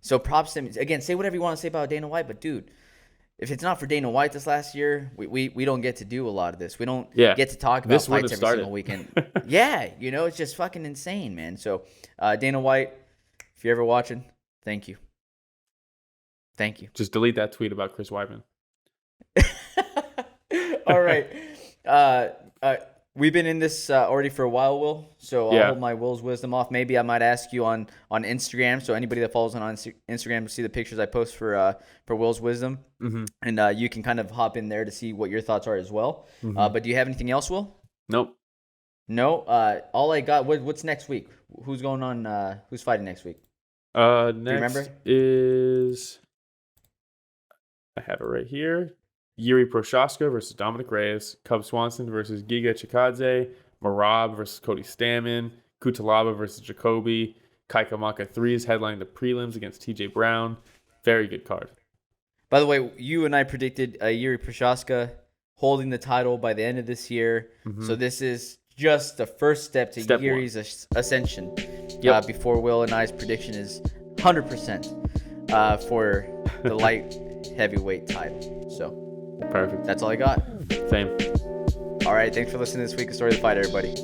Speaker 2: so props to him. Again, say whatever you want to say about Dana White, but dude, if it's not for Dana White this last year, we don't get to do a lot of this. We don't get to talk about fights every single weekend. It's just fucking insane, man. So Dana White, if you're ever watching, thank you. Thank you.
Speaker 3: Just delete that tweet about Chris Weidman.
Speaker 2: All right. We've been in this already for a while, Will. So I'll hold my Will's wisdom off. Maybe I might ask you on Instagram. So anybody that follows on Instagram to see the pictures I post for Will's wisdom, and you can kind of hop in there to see what your thoughts are as well. But do you have anything else, Will?
Speaker 3: Nope.
Speaker 2: No. All I got. What's next week? Who's going on? Who's fighting next week?
Speaker 3: Next is, I have it right here. Yuri Prochaska versus Dominic Reyes, Cub Swanson versus Giga Chikadze, Marab versus Cody Stamann, Kutalaba versus Jacoby, Kaika Maka 3 is headlining the prelims against TJ Brown. Very good card.
Speaker 2: By the way, you and I predicted Yuri Prochaska holding the title by the end of this year. So this is just the first step to Yuri's ascension. Before Will and I's prediction is 100% for the light heavyweight title. So.
Speaker 3: Perfect.
Speaker 2: That's all I got.
Speaker 3: Same.
Speaker 2: All right. Thanks for listening to this week of Story of the Fight, everybody.